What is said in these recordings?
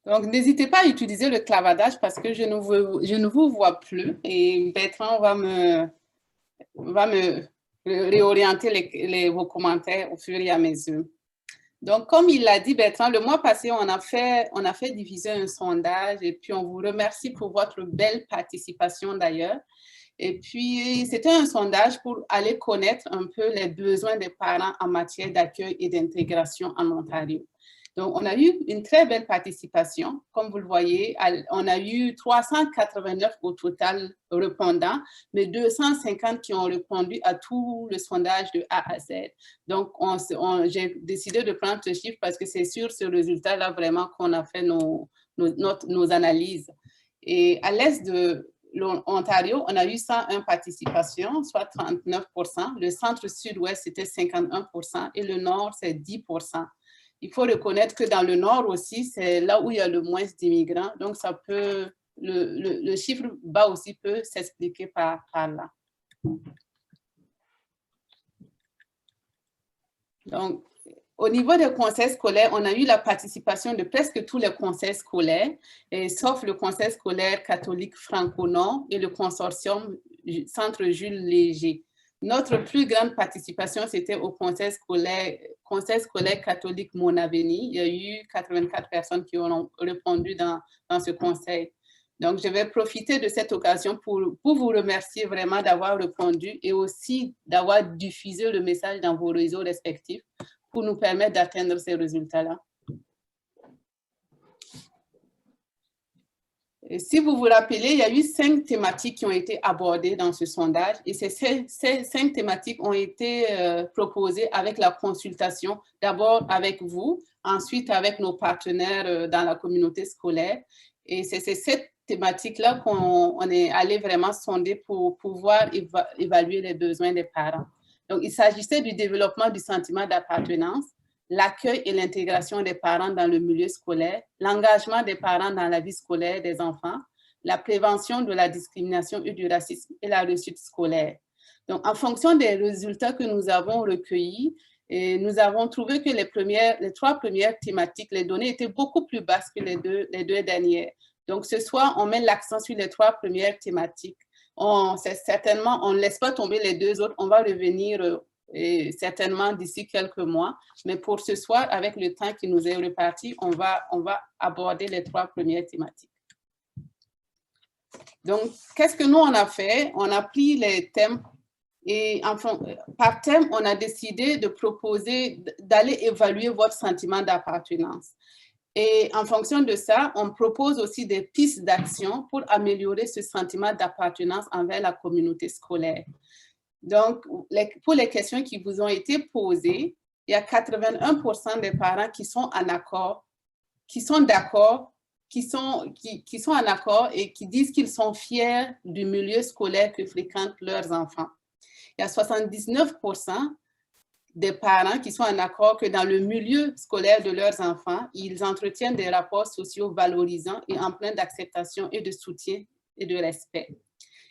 Donc, n'hésitez pas à utiliser le clavardage parce que je ne vous vois plus et Bertrand va me réorienter vos commentaires au fur et à mesure. Donc, comme il l'a dit, Bertrand, le mois passé, on a fait diviser un sondage et puis on vous remercie pour votre belle participation d'ailleurs. Et puis, c'était un sondage pour aller connaître un peu les besoins des parents en matière d'accueil et d'intégration en Ontario. Donc, on a eu une très belle participation. Comme vous le voyez, on a eu 389 au total répondants, mais 250 qui ont répondu à tout le sondage de A à Z. Donc, j'ai décidé de prendre ce chiffre parce que c'est sur ce résultat-là vraiment qu'on a fait nos analyses. Et à l'est de l'Ontario, on a eu 101 participations, soit 39%. Le centre-sud-ouest, c'était 51% et le nord, c'est 10%. Il faut reconnaître que dans le nord aussi, c'est là où il y a le moins d'immigrants. Donc, ça peut, le chiffre bas aussi peut s'expliquer par là. Donc, au niveau des conseils scolaires, on a eu la participation de presque tous les conseils scolaires, sauf le conseil scolaire catholique franco-nord et le consortium Centre Jules Léger. Notre plus grande participation, c'était au conseil scolaire catholique Monaveni. Il y a eu 84 personnes qui ont répondu dans ce conseil. Donc, je vais profiter de cette occasion pour vous remercier vraiment d'avoir répondu et aussi d'avoir diffusé le message dans vos réseaux respectifs pour nous permettre d'atteindre ces résultats-là. Si vous vous rappelez, il y a eu 5 thématiques qui ont été abordées dans ce sondage et ces 5 thématiques ont été proposées avec la consultation, d'abord avec vous, ensuite avec nos partenaires dans la communauté scolaire. Et c'est ces 7 thématiques-là qu'on est allé vraiment sonder pour pouvoir évaluer les besoins des parents. Donc, il s'agissait du développement du sentiment d'appartenance, l'accueil et l'intégration des parents dans le milieu scolaire, l'engagement des parents dans la vie scolaire des enfants, la prévention de la discrimination et du racisme et la réussite scolaire. Donc, en fonction des résultats que nous avons recueillis, nous avons trouvé que les 3 premières thématiques, les données étaient beaucoup plus basses que les deux dernières. Donc, ce soir, on met l'accent sur les 3 premières thématiques. Certainement, on ne laisse pas tomber les 2 autres. On va revenir certainement d'ici quelques mois. Mais pour ce soir, avec le temps qui nous est réparti, on va aborder les 3 premières thématiques. Donc, qu'est-ce que nous, on a fait? On a pris les thèmes et par thème, on a décidé de proposer, d'aller évaluer votre sentiment d'appartenance. Et en fonction de ça, on propose aussi des pistes d'action pour améliorer ce sentiment d'appartenance envers la communauté scolaire. Donc, pour les questions qui vous ont été posées, il y a 81% des parents qui sont en accord, qui sont d'accord, qui sont en accord et qui disent qu'ils sont fiers du milieu scolaire que fréquentent leurs enfants. Il y a 79% des parents qui sont en accord que dans le milieu scolaire de leurs enfants, ils entretiennent des rapports sociaux valorisants et empreints d'acceptation et de soutien et de respect.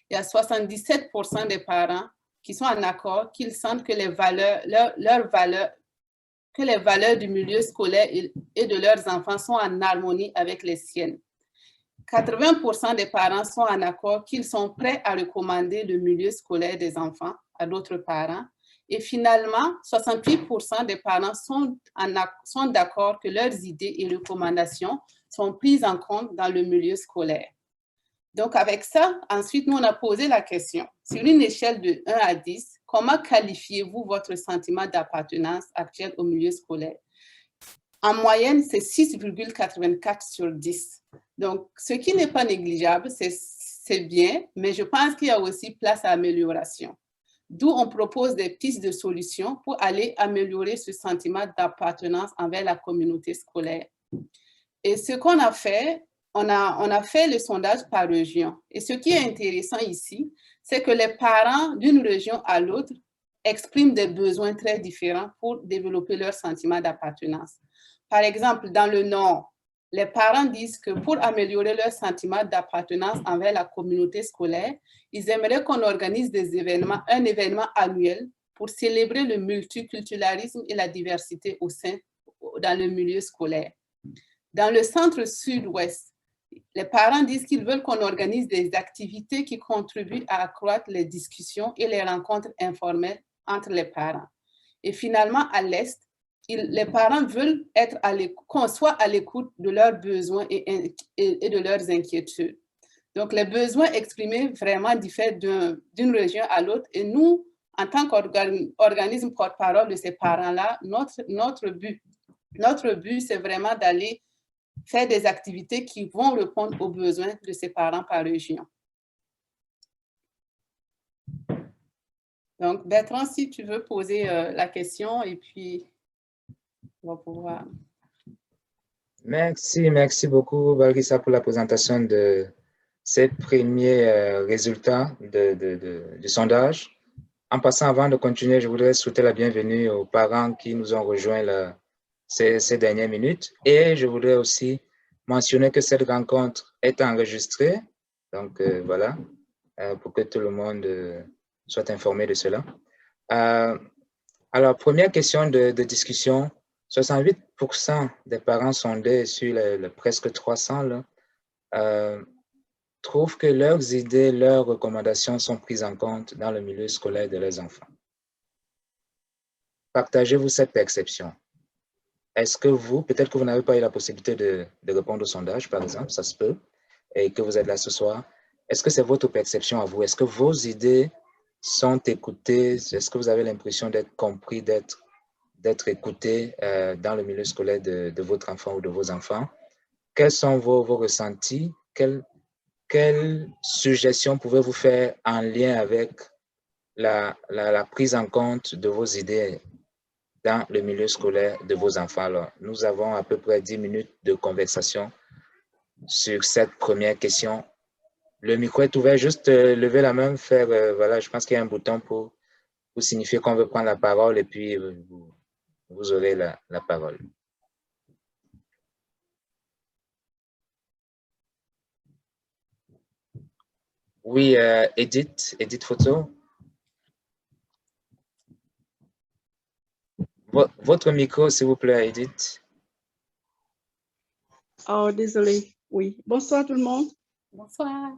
Il y a 77% des parents qui sont en accord qu'ils sentent que les valeurs du milieu scolaire et de leurs enfants sont en harmonie avec les siennes. 80% des parents sont en accord qu'ils sont prêts à recommander le milieu scolaire des enfants à d'autres parents. Et finalement, 68% des parents sont d'accord que leurs idées et recommandations sont prises en compte dans le milieu scolaire. Donc, avec ça, ensuite, nous, on a posé la question. Sur une échelle de 1 à 10, comment qualifiez-vous votre sentiment d'appartenance actuel au milieu scolaire? En moyenne, c'est 6,84 sur 10. Donc, ce qui n'est pas négligeable, c'est bien, mais je pense qu'il y a aussi place à amélioration. D'où on propose des pistes de solutions pour aller améliorer ce sentiment d'appartenance envers la communauté scolaire. Et ce qu'on a fait, on a fait le sondage par région. Et ce qui est intéressant ici, c'est que les parents d'une région à l'autre expriment des besoins très différents pour développer leur sentiment d'appartenance. Par exemple, dans le Nord, les parents disent que pour améliorer leur sentiment d'appartenance envers la communauté scolaire, ils aimeraient qu'on organise un événement annuel pour célébrer le multiculturalisme et la diversité dans le milieu scolaire. Dans le centre sud-ouest, les parents disent qu'ils veulent qu'on organise des activités qui contribuent à accroître les discussions et les rencontres informelles entre les parents. Et finalement, à l'Est, les parents veulent qu'on soit à l'écoute de leurs besoins et de leurs inquiétudes. Donc, les besoins exprimés vraiment diffèrent d'une région à l'autre. Et nous, en tant qu'organisme porte-parole de ces parents-là, notre but, c'est vraiment d'aller faire des activités qui vont répondre aux besoins de ces parents par région. Donc, Bertrand, si tu veux poser la question et puis on va pouvoir... Merci beaucoup, Valrissa, pour la présentation de ces premiers résultats du sondage. En passant, avant de continuer, je voudrais souhaiter la bienvenue aux parents qui nous ont rejoints ces dernières minutes. Et je voudrais aussi mentionner que cette rencontre est enregistrée. Donc, voilà, pour que tout le monde soit informé de cela. Alors, première question de discussion. 68% des parents sondés sur les presque 300 là, trouvent que leurs idées, leurs recommandations sont prises en compte dans le milieu scolaire de leurs enfants. Partagez-vous cette perception? Est-ce que vous, peut-être que vous n'avez pas eu la possibilité de répondre au sondage, par exemple, ça se peut, et que vous êtes là ce soir, est-ce que c'est votre perception à vous? Est-ce que vos idées sont écoutées? Est-ce que vous avez l'impression d'être compris, d'être écouté dans le milieu scolaire de votre enfant ou de vos enfants? Quels sont vos ressentis? Quelles suggestions pouvez-vous faire en lien avec la prise en compte de vos idées dans le milieu scolaire de vos enfants? Alors, nous avons à peu près 10 minutes de conversation sur cette première question. Le micro est ouvert, juste lever la main, faire, voilà, je pense qu'il y a un bouton pour signifier qu'on veut prendre la parole et puis vous aurez la parole. Oui, Edith Photo. Votre micro, s'il vous plaît, Edith. Oh, désolé. Oui. Bonsoir tout le monde. Bonsoir.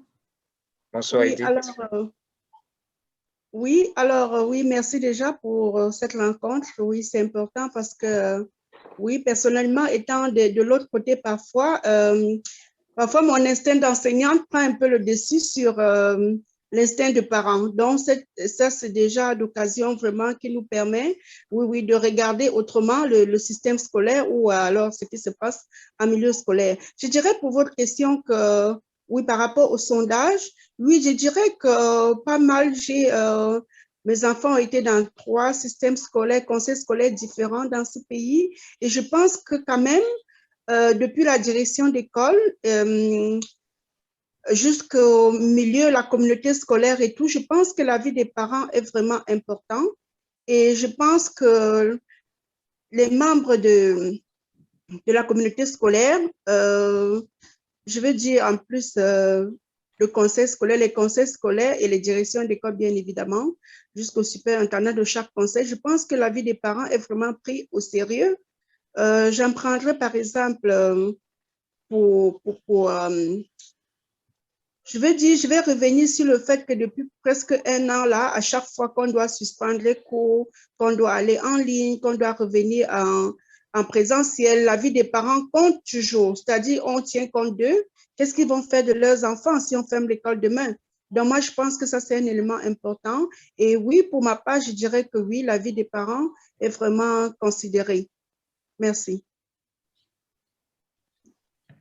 Bonsoir, Oui, Edith. Alors, oui, merci déjà pour cette rencontre. Oui, c'est important parce que, oui, personnellement, étant de l'autre côté parfois, parfois mon instinct d'enseignante prend un peu le dessus sur l'instinct de parent. Donc, ça, c'est déjà l'occasion vraiment qui nous permet, oui, de regarder autrement le système scolaire ou alors ce qui se passe en milieu scolaire. Je dirais pour votre question que, oui, par rapport au sondage, oui, je dirais que pas mal, mes enfants ont été dans 3 systèmes scolaires, conseils scolaires différents dans ce pays. Et je pense que quand même, depuis la direction d'école, jusqu'au milieu, la communauté scolaire et tout, je pense que la vie des parents est vraiment importante. Et je pense que les membres de la communauté scolaire, je veux dire en plus le conseil scolaire, les conseils scolaires et les directions d'école, bien évidemment, jusqu'au superintendant de chaque conseil, je pense que la vie des parents est vraiment prise au sérieux. J'en prendrai par exemple je vais revenir sur le fait que depuis presque 1 an là, à chaque fois qu'on doit suspendre les cours, qu'on doit aller en ligne, qu'on doit revenir en présentiel, la vie des parents compte toujours. C'est-à-dire, on tient compte d'eux. Qu'est-ce qu'ils vont faire de leurs enfants si on ferme l'école demain? Donc, moi, je pense que ça, c'est un élément important. Et oui, pour ma part, je dirais que oui, la vie des parents est vraiment considérée. Merci.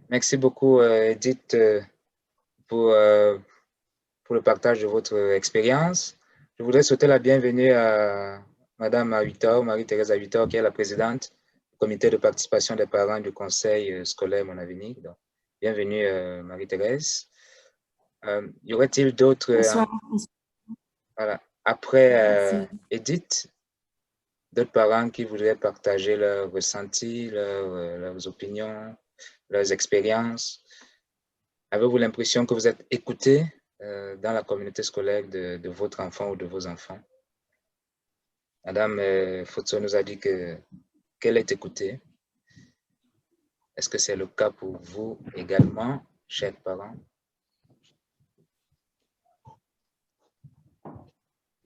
Merci beaucoup, Edith, pour le partage de votre expérience. Je voudrais souhaiter la bienvenue à Madame Ahuitor, Marie-Thérèse Ahuitor, qui est la présidente du comité de participation des parents du conseil scolaire Mon Avenir. Donc, bienvenue, Marie-Thérèse. Y aurait-il d'autres... voilà. Après Edith, d'autres parents qui voudraient partager leurs ressentis, leurs opinions, leurs expériences? Avez-vous l'impression que vous êtes écouté dans la communauté scolaire de votre enfant ou de vos enfants? Madame Fotso nous a dit qu'elle est écoutée. Est-ce que c'est le cas pour vous également, chers parents?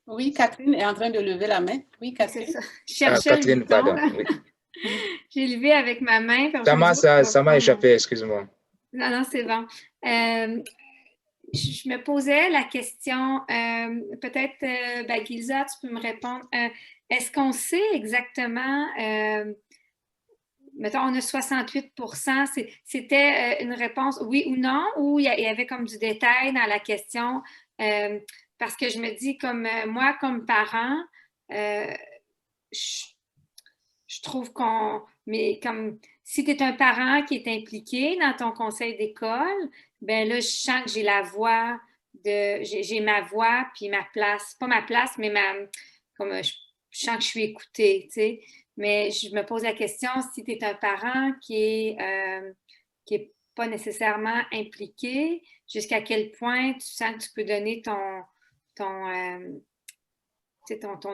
Oui, Catherine est en train de lever la main. Oui, Catherine. C'est ça. Je cherchais Catherine, le bouton, pardon. là. Oui. J'ai levé avec ma main. Ça m'a échappé, excuse-moi. Non, non, c'est bon. Je me posais la question, peut-être, Gilza, tu peux me répondre. Est-ce qu'on sait exactement, mettons, on a 68 %, c'était une réponse oui ou non, ou il y avait comme du détail dans la question? Parce que je me dis, comme moi, comme parent, je trouve mais comme si tu es un parent qui est impliqué dans ton conseil d'école, ben là, je sens que j'ai ma voix puis ma place, pas ma place, mais je sens que je suis écoutée, tu sais. Mais je me pose la question, si tu es un parent qui est pas nécessairement impliqué, jusqu'à quel point tu sens que tu peux donner ton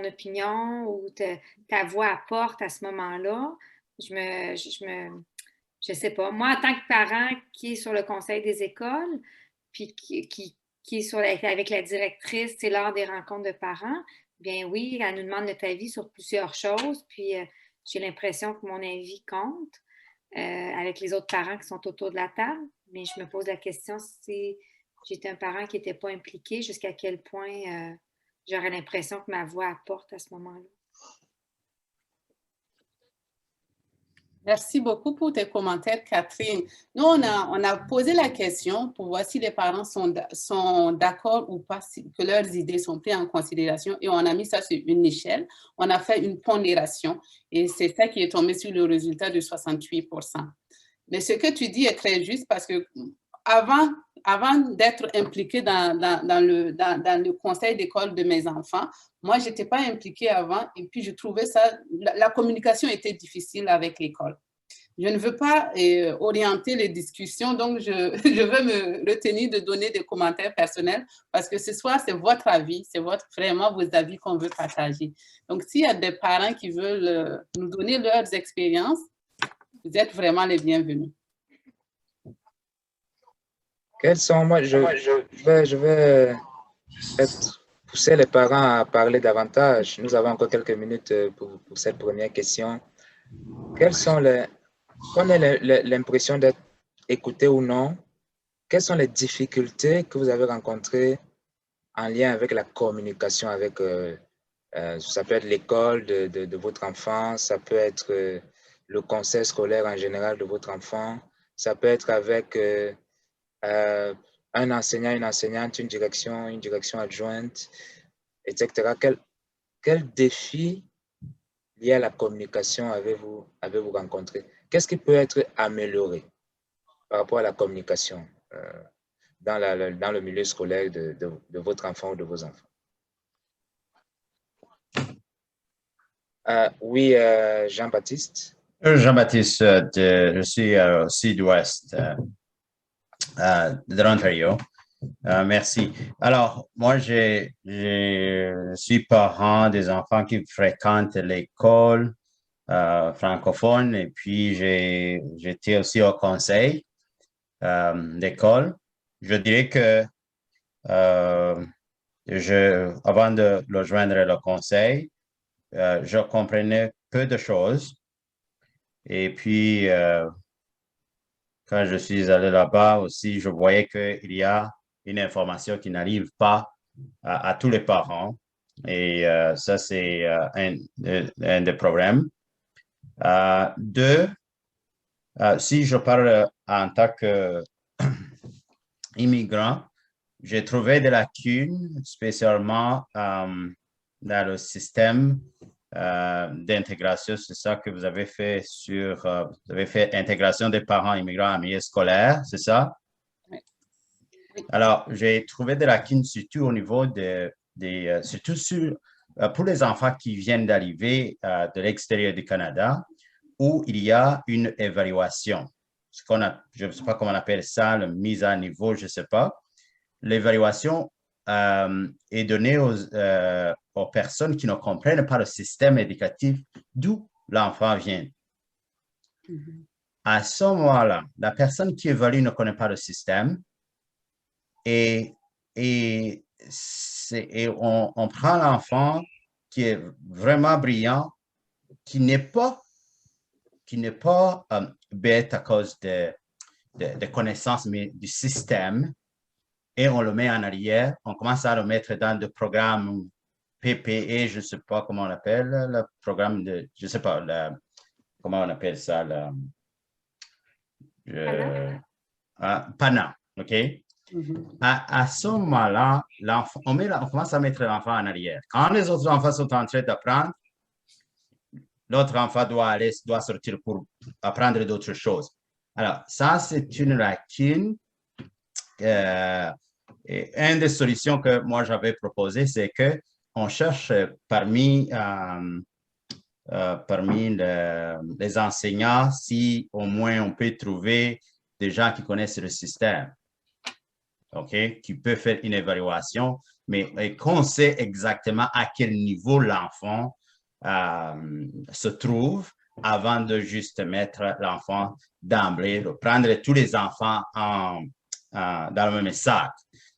opinion ou ta voix apporte à ce moment-là. Je sais pas. Moi, en tant que parent qui est sur le conseil des écoles, puis qui est avec la directrice, c'est lors des rencontres de parents, bien oui, elle nous demande notre avis sur plusieurs choses, puis j'ai l'impression que mon avis compte avec les autres parents qui sont autour de la table, mais je me pose la question si j'étais un parent qui n'était pas impliqué, jusqu'à quel point j'aurais l'impression que ma voix apporte à ce moment-là. Merci beaucoup pour tes commentaires, Catherine. Nous, on a posé la question pour voir si les parents sont d'accord ou pas, que leurs idées sont prises en considération, et on a mis ça sur une échelle. On a fait une pondération et c'est ça qui est tombé sur le résultat de 68 %. Mais ce que tu dis est très juste parce que avant d'être impliquée dans le conseil d'école de mes enfants, moi, je n'étais pas impliquée avant et puis je trouvais la communication était difficile avec l'école. Je ne veux pas orienter les discussions, donc je veux me retenir de donner des commentaires personnels parce que ce soir, c'est votre avis, c'est vraiment vos avis qu'on veut partager. Donc, s'il y a des parents qui veulent nous donner leurs expériences, vous êtes vraiment les bienvenus. Quels sont, moi, je vais pousser les parents à parler davantage. Nous avons encore quelques minutes pour cette première question. Qu'on ait l'impression d'être écouté ou non, quelles sont les difficultés que vous avez rencontrées en lien avec la communication avec, ça peut être l'école de votre enfant, ça peut être le conseil scolaire en général de votre enfant, ça peut être avec un enseignant, une enseignante, une direction adjointe, etc. Quel défi lié à la communication avez-vous rencontré? Qu'est-ce qui peut être amélioré par rapport à la communication dans le milieu scolaire de votre enfant ou de vos enfants? Oui, Jean-Baptiste. Jean-Baptiste, je suis au sud-ouest de l'Ontario. Merci. Alors, moi, je suis parent des enfants qui fréquentent l'école francophone et puis j'étais aussi au conseil d'école. Je dirais que avant de rejoindre le conseil, je comprenais peu de choses. Et puis, quand je suis allé là-bas aussi, je voyais qu'il y a une information qui n'arrive pas à tous les parents. Et ça, c'est un des problèmes. Deux, si je parle en tant qu'immigrant, j'ai trouvé des lacunes, spécialement dans le système d'intégration. C'est ça que vous avez fait vous avez fait intégration des parents immigrants en milieu scolaire, c'est ça? Oui. Alors, j'ai trouvé des lacunes surtout au niveau surtout pour les enfants qui viennent d'arriver de l'extérieur du Canada, où il y a une évaluation. Je ne sais pas comment on appelle ça, la mise à niveau, je ne sais pas. L'évaluation est donnée aux personnes qui ne comprennent pas le système éducatif d'où l'enfant vient. Mm-hmm. à ce moment-là, la personne qui évalue ne connaît pas le système et on prend l'enfant qui est vraiment brillant, qui n'est pas bête à cause de connaissances, mais du système, et on le met en arrière. On commence à le mettre dans des programmes PPE, je ne sais pas comment on appelle, le programme de, je ne sais pas, comment on appelle ça, PANA, OK? À ce moment-là, on commence à mettre l'enfant en arrière. Quand les autres enfants sont en train d'apprendre, l'autre enfant doit sortir pour apprendre d'autres choses. Alors, ça, c'est une lacune. Et une des solutions que moi j'avais proposées, c'est qu'on cherche parmi les enseignants si au moins on peut trouver des gens qui connaissent le système, OK, qui peuvent faire une évaluation, mais qu'on sait exactement à quel niveau l'enfant se trouve avant de juste mettre l'enfant d'emblée, de prendre tous les enfants dans le même sac.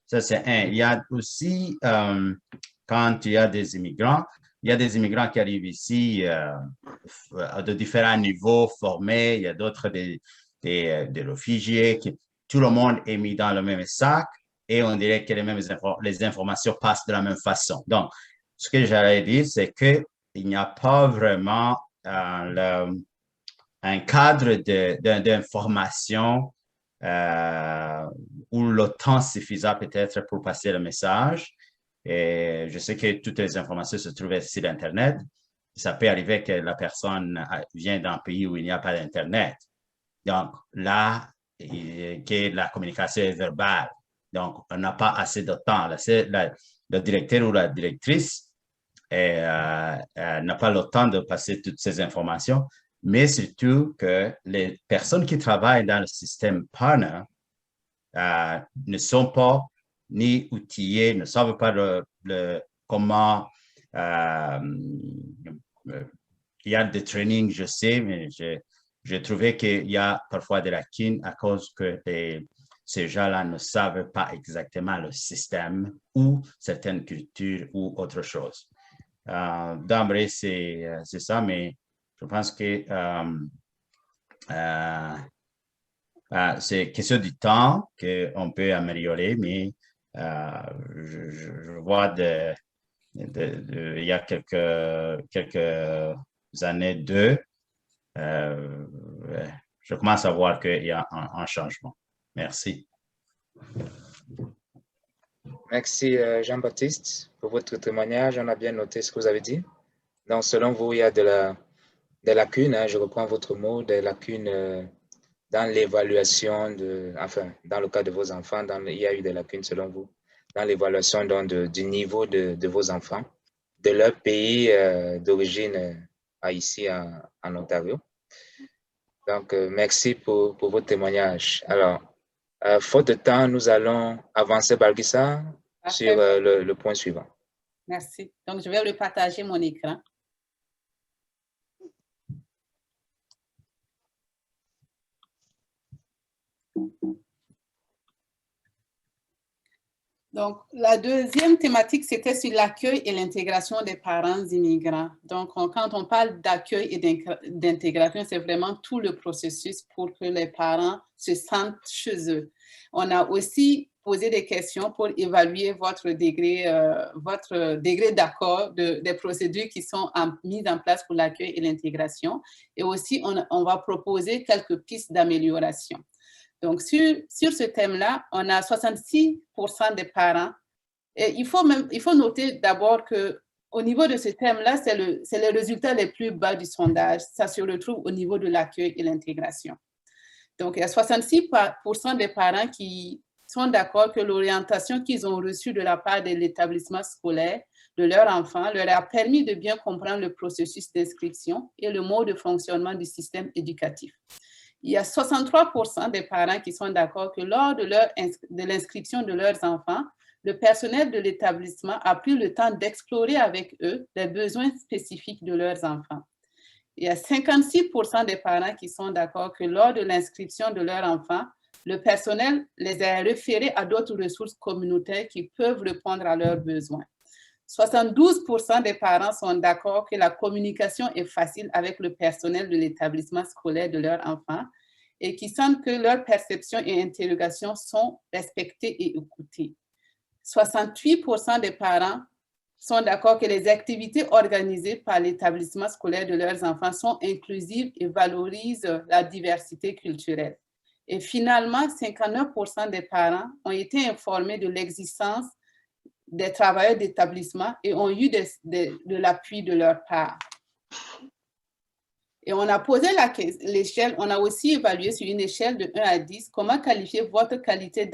Ça, c'est un. Il y a aussi, quand il y a des immigrants, qui arrivent ici de différents niveaux formés, il y a d'autres des réfugiés, tout le monde est mis dans le même sac et on dirait que les informations passent de la même façon. Donc, ce que j'allais dire, c'est qu'il n'y a pas vraiment un cadre d'information où le temps suffisant peut-être pour passer le message. Et je sais que toutes les informations se trouvent sur Internet. Ça peut arriver que la personne vient d'un pays où il n'y a pas d'Internet. Donc, là, que la communication est verbale. Donc, on n'a pas assez de temps. Le directeur ou la directrice n'a pas le temps de passer toutes ces informations, mais surtout que les personnes qui travaillent dans le système PANA ne sont pas ni outillées, ne savent pas comment il y a des trainings, je sais, mais j'ai trouvé qu'il y a parfois des lacunes à cause que ces gens-là ne savent pas exactement le système ou certaines cultures ou autre chose. D'emblée, c'est ça, mais je pense que c'est question du temps qu'on peut améliorer, mais je vois il y a quelques années, je commence à voir qu'il y a un changement. Merci. Merci Jean-Baptiste pour votre témoignage. On a bien noté ce que vous avez dit. Donc, selon vous, il y a des lacunes, hein, je reprends votre mot, des lacunes dans l'évaluation, dans le cas de vos enfants, il y a eu des lacunes selon vous, dans l'évaluation du niveau de vos enfants, de leur pays d'origine ici en Ontario. Donc, merci pour votre témoignage. Alors, faute de temps, nous allons avancer, Balkissa, sur le point suivant. Merci. Donc, je vais repartager mon écran. Donc, la deuxième thématique, c'était sur l'accueil et l'intégration des parents immigrants. Donc, quand on parle d'accueil et d'intégration, c'est vraiment tout le processus pour que les parents se sentent chez eux. On a aussi posé des questions pour évaluer votre degré d'accord des procédures qui sont mises en place pour l'accueil et l'intégration. Et aussi, on va proposer quelques pistes d'amélioration. Donc, sur ce thème-là, on a 66% des parents. Et il faut noter d'abord qu'au niveau de ce thème-là, c'est les résultats les plus bas du sondage. Ça se retrouve au niveau de l'accueil et l'intégration. Donc, il y a 66% des parents qui sont d'accord que l'orientation qu'ils ont reçue de la part de l'établissement scolaire de leur enfant leur a permis de bien comprendre le processus d'inscription et le mode de fonctionnement du système éducatif. Il y a 63% des parents qui sont d'accord que lors de l'inscription de leurs enfants, le personnel de l'établissement a pris le temps d'explorer avec eux les besoins spécifiques de leurs enfants. Il y a 56% des parents qui sont d'accord que lors de l'inscription de leur enfant, le personnel les a référés à d'autres ressources communautaires qui peuvent répondre à leurs besoins. 72% des parents sont d'accord que la communication est facile avec le personnel de l'établissement scolaire de leur enfant et qui sentent que leurs perceptions et interrogations sont respectées et écoutées. 68% des parents sont d'accord que les activités organisées par l'établissement scolaire de leurs enfants sont inclusives et valorisent la diversité culturelle. Et finalement, 59% des parents ont été informés de l'existence des travailleurs d'établissement et ont eu de l'appui de leur part. Et on a posé l'échelle, on a aussi évalué sur une échelle de 1 à 10 comment qualifier votre qualité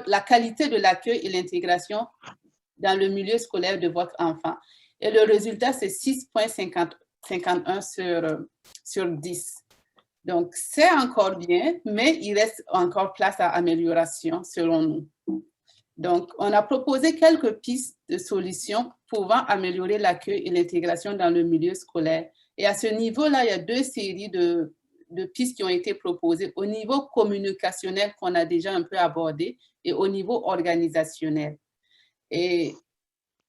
la qualité de l'accueil et l'intégration dans le milieu scolaire de votre enfant. Et le résultat, c'est 6,51 sur 10. Donc, c'est encore bien, mais il reste encore place à amélioration selon nous. Donc, on a proposé quelques pistes de solutions pouvant améliorer l'accueil et l'intégration dans le milieu scolaire. Et à ce niveau-là, il y a 2 séries de pistes qui ont été proposées au niveau communicationnel qu'on a déjà un peu abordé et au niveau organisationnel. Et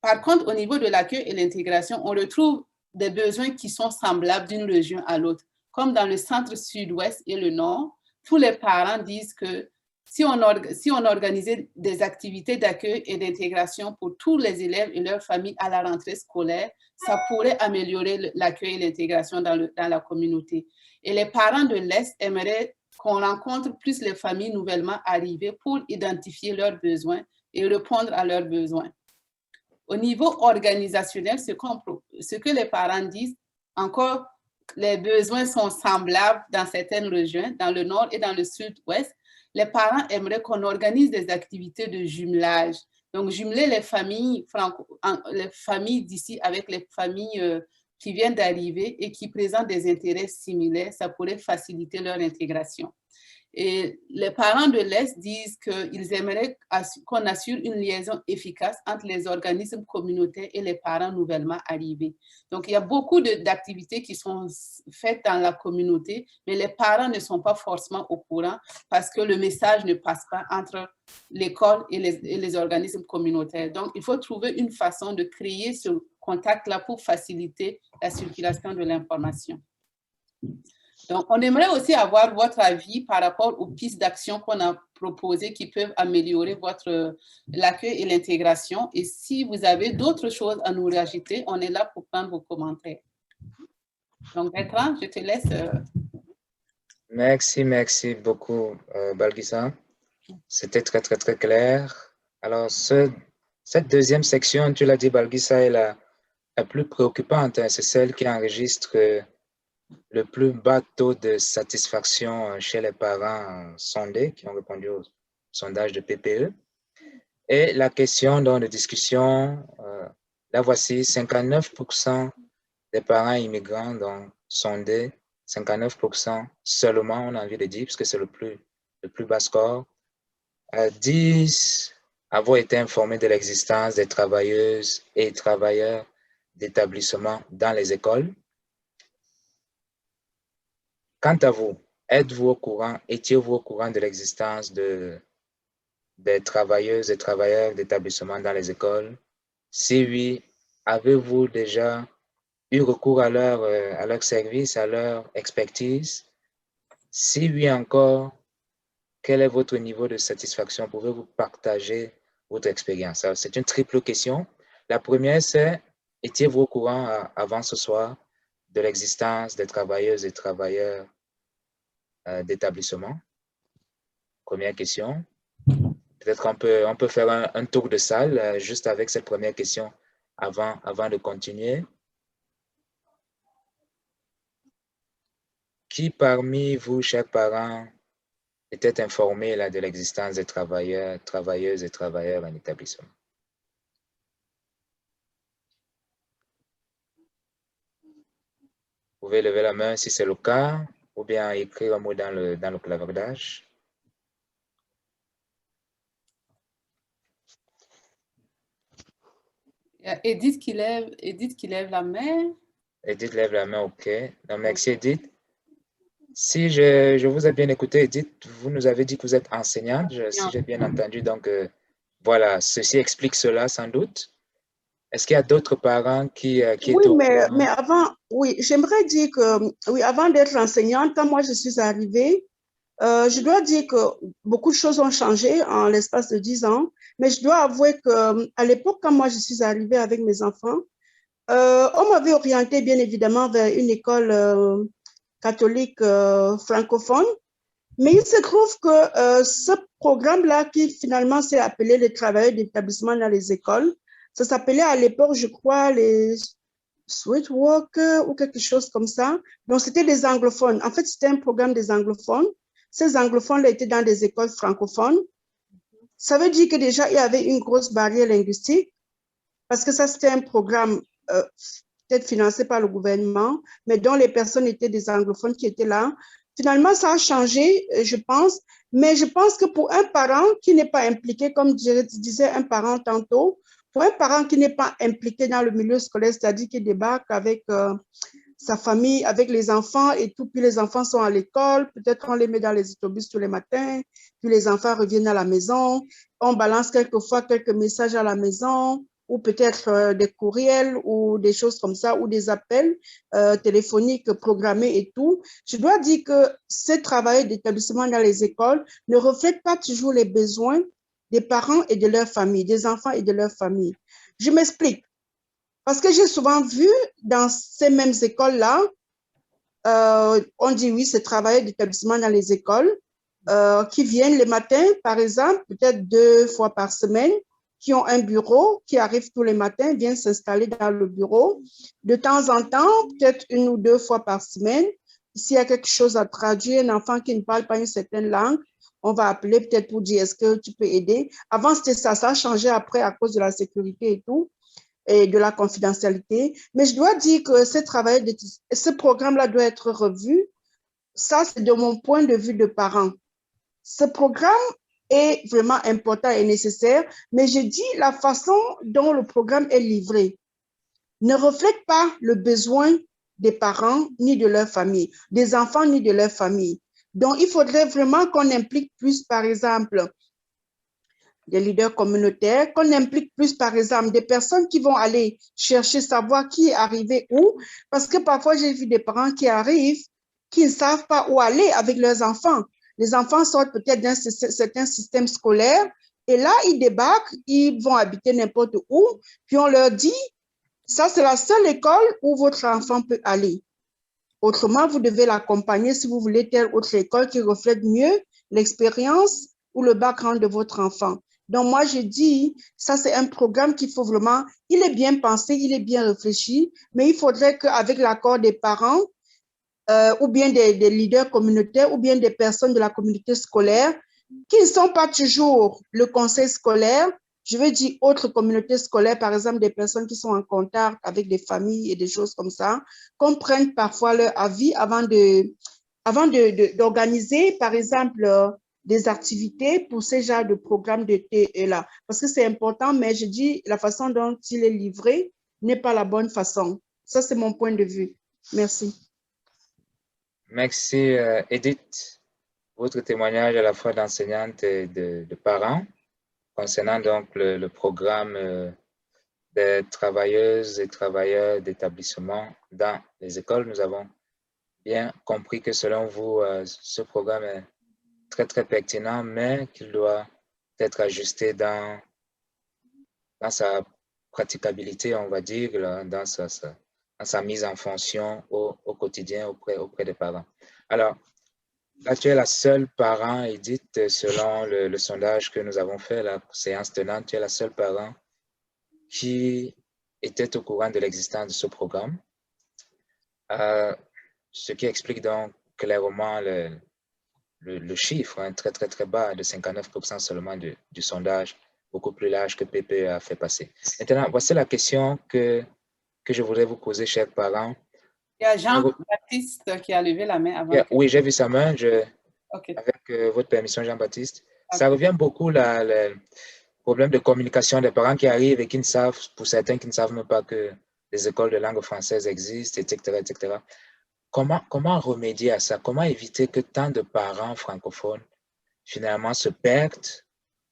par contre, au niveau de l'accueil et l'intégration, on retrouve des besoins qui sont semblables d'une région à l'autre. Comme dans le centre sud-ouest et le nord, tous les parents disent que si on organisait des activités d'accueil et d'intégration pour tous les élèves et leurs familles à la rentrée scolaire, ça pourrait améliorer l'accueil et l'intégration dans la communauté. Et les parents de l'Est aimeraient qu'on rencontre plus les familles nouvellement arrivées pour identifier leurs besoins et répondre à leurs besoins. Au niveau organisationnel, ce que les parents disent, encore, les besoins sont semblables dans certaines régions, dans le nord et dans le sud-ouest. Les parents aimeraient qu'on organise des activités de jumelage. Donc, jumeler les familles d'ici avec les familles qui viennent d'arriver et qui présentent des intérêts similaires, ça pourrait faciliter leur intégration. Et les parents de l'Est disent qu'ils aimeraient qu'on assure une liaison efficace entre les organismes communautaires et les parents nouvellement arrivés. Donc, il y a beaucoup d'activités qui sont faites dans la communauté, mais les parents ne sont pas forcément au courant parce que le message ne passe pas entre l'école et les organismes communautaires. Donc, il faut trouver une façon de créer ce contact-là pour faciliter la circulation de l'information. Donc, on aimerait aussi avoir votre avis par rapport aux pistes d'action qu'on a proposées qui peuvent améliorer l'accueil et l'intégration. Et si vous avez d'autres choses à nous rajouter, on est là pour prendre vos commentaires. Donc, Bertrand, je te laisse. Merci beaucoup, Balgisa. C'était très clair. Alors, cette deuxième section, tu l'as dit, Balgisa, est la plus préoccupante. Hein, c'est celle qui enregistre le plus bas taux de satisfaction chez les parents sondés qui ont répondu au sondage de PPE. Et la question de discussion, la voici, 59% des parents immigrants sondés, 59% seulement, on a envie de dire, puisque c'est le plus bas score, disent avoir été informés de l'existence des travailleuses et travailleurs d'établissement dans les écoles. Quant à vous, étiez-vous au courant de l'existence des travailleuses et travailleurs d'établissement dans les écoles? Si oui, avez-vous déjà eu recours à leur service, à leur expertise? Si oui encore, quel est votre niveau de satisfaction? Pouvez-vous partager votre expérience? C'est une triple question. La première, c'est, étiez-vous au courant avant ce soir de l'existence des travailleuses et travailleurs d'établissement? Première question. Peut-être on peut faire un tour de salle juste avec cette première question avant de continuer. Qui parmi vous, chers parents, était informé de l'existence des travailleuses et travailleurs en établissement? Vous pouvez lever la main si c'est le cas, ou bien écrire un mot dans le clavardage. Edith qui lève la main. Edith lève la main, OK. Donc, merci Edith. Si je vous ai bien écouté, Edith, vous nous avez dit que vous êtes enseignante, si j'ai bien entendu. Donc, voilà, ceci explique cela sans doute. Est-ce qu'il y a d'autres parents qui Oui, est au mais courant? avant, oui, j'aimerais dire que, oui, avant d'être enseignante, quand moi je suis arrivée, je dois dire que beaucoup de choses ont changé en l'espace de 10 ans, mais je dois avouer qu'à l'époque, quand moi je suis arrivée avec mes enfants, on m'avait orientée bien évidemment vers une école catholique francophone, mais il se trouve que ce programme-là, qui finalement s'est appelé les travailleurs d'établissement dans les écoles, ça s'appelait à l'époque, je crois, les Sweet Walker ou quelque chose comme ça. Donc, c'était des anglophones. En fait, c'était un programme des anglophones. Ces anglophones étaient dans des écoles francophones. Ça veut dire que déjà, il y avait une grosse barrière linguistique parce que ça, c'était un programme peut-être financé par le gouvernement, mais dont les personnes étaient des anglophones qui étaient là. Finalement, ça a changé, je pense, mais je pense que pour un parent qui n'est pas impliqué, comme je disais un parent tantôt, pour un parent qui n'est pas impliqué dans le milieu scolaire, c'est-à-dire qui débarque avec sa famille, avec les enfants et tout, puis les enfants sont à l'école, peut-être on les met dans les autobus tous les matins, puis les enfants reviennent à la maison, on balance quelquefois quelques messages à la maison, ou peut-être des courriels ou des choses comme ça, ou des appels téléphoniques programmés et tout. Je dois dire que ce travail d'établissement dans les écoles ne reflète pas toujours les besoins des parents et de leur famille, des enfants et de leur famille. Je m'explique. Parce que j'ai souvent vu dans ces mêmes écoles-là, on dit oui, c'est travailler d'établissement dans les écoles, qui viennent le matin, par exemple, peut-être 2 fois par semaine, qui ont un bureau, qui arrivent tous les matins, viennent s'installer dans le bureau. De temps en temps, peut-être 1 ou 2 fois par semaine, s'il y a quelque chose à traduire, un enfant qui ne parle pas une certaine langue, on va appeler peut-être pour dire est-ce que tu peux aider. Avant, c'était ça, ça a changé après à cause de la sécurité et tout, et de la confidentialité. Mais je dois dire que ce programme-là doit être revu. Ça, c'est de mon point de vue de parent. Ce programme est vraiment important et nécessaire, mais je dis la façon dont le programme est livré ne reflète pas le besoin des parents ni de leur famille, des enfants ni de leur famille. Donc, il faudrait vraiment qu'on implique plus, par exemple, des leaders communautaires, qu'on implique plus, par exemple, des personnes qui vont aller chercher, savoir qui est arrivé où, parce que parfois, j'ai vu des parents qui arrivent, qui ne savent pas où aller avec leurs enfants. Les enfants sortent peut-être d'un certain système scolaire, et là, ils débarquent, ils vont habiter n'importe où, puis on leur dit, ça, c'est la seule école où votre enfant peut aller. Autrement, vous devez l'accompagner si vous voulez telle autre école qui reflète mieux l'expérience ou le background de votre enfant. Donc, moi, je dis, ça, c'est un programme qu'il faut vraiment, il est bien pensé, il est bien réfléchi, mais il faudrait qu'avec l'accord des parents, ou bien des leaders communautaires, ou bien des personnes de la communauté scolaire, qui ne sont pas toujours le conseil scolaire, je veux dire autres communautés scolaires, par exemple des personnes qui sont en contact avec des familles et des choses comme ça, qu'on prenne parfois leur avis avant d'organiser, par exemple, des activités pour ce genre de programme de TE-là. Parce que c'est important, mais je dis la façon dont il est livré n'est pas la bonne façon. Ça, c'est mon point de vue. Merci. Merci, Edith. Votre témoignage à la fois d'enseignante et de parents concernant donc le programme des travailleuses et travailleurs d'établissement dans les écoles. Nous avons bien compris que selon vous, ce programme est très, très pertinent, mais qu'il doit être ajusté dans sa praticabilité, on va dire, dans sa mise en fonction au quotidien auprès des parents. Alors, là, tu es la seule parent, Edith, selon le sondage que nous avons fait, la séance tenante, tu es la seule parent qui était au courant de l'existence de ce programme. Ce qui explique donc clairement le chiffre, hein, très, très, très bas, de 59% seulement du sondage, beaucoup plus large que PPE a fait passer. Maintenant, voici la question que je voudrais vous poser, chers parents. Il y a Jean-Baptiste qui a levé la main avant. Oui, j'ai vu sa main. Okay. Avec votre permission, Jean-Baptiste. Okay. Ça revient beaucoup, le problème de communication des parents qui arrivent et qui ne savent, pour certains qui ne savent même pas que des écoles de langue française existent, etc., etc. Comment remédier à ça? Comment éviter que tant de parents francophones finalement se perdent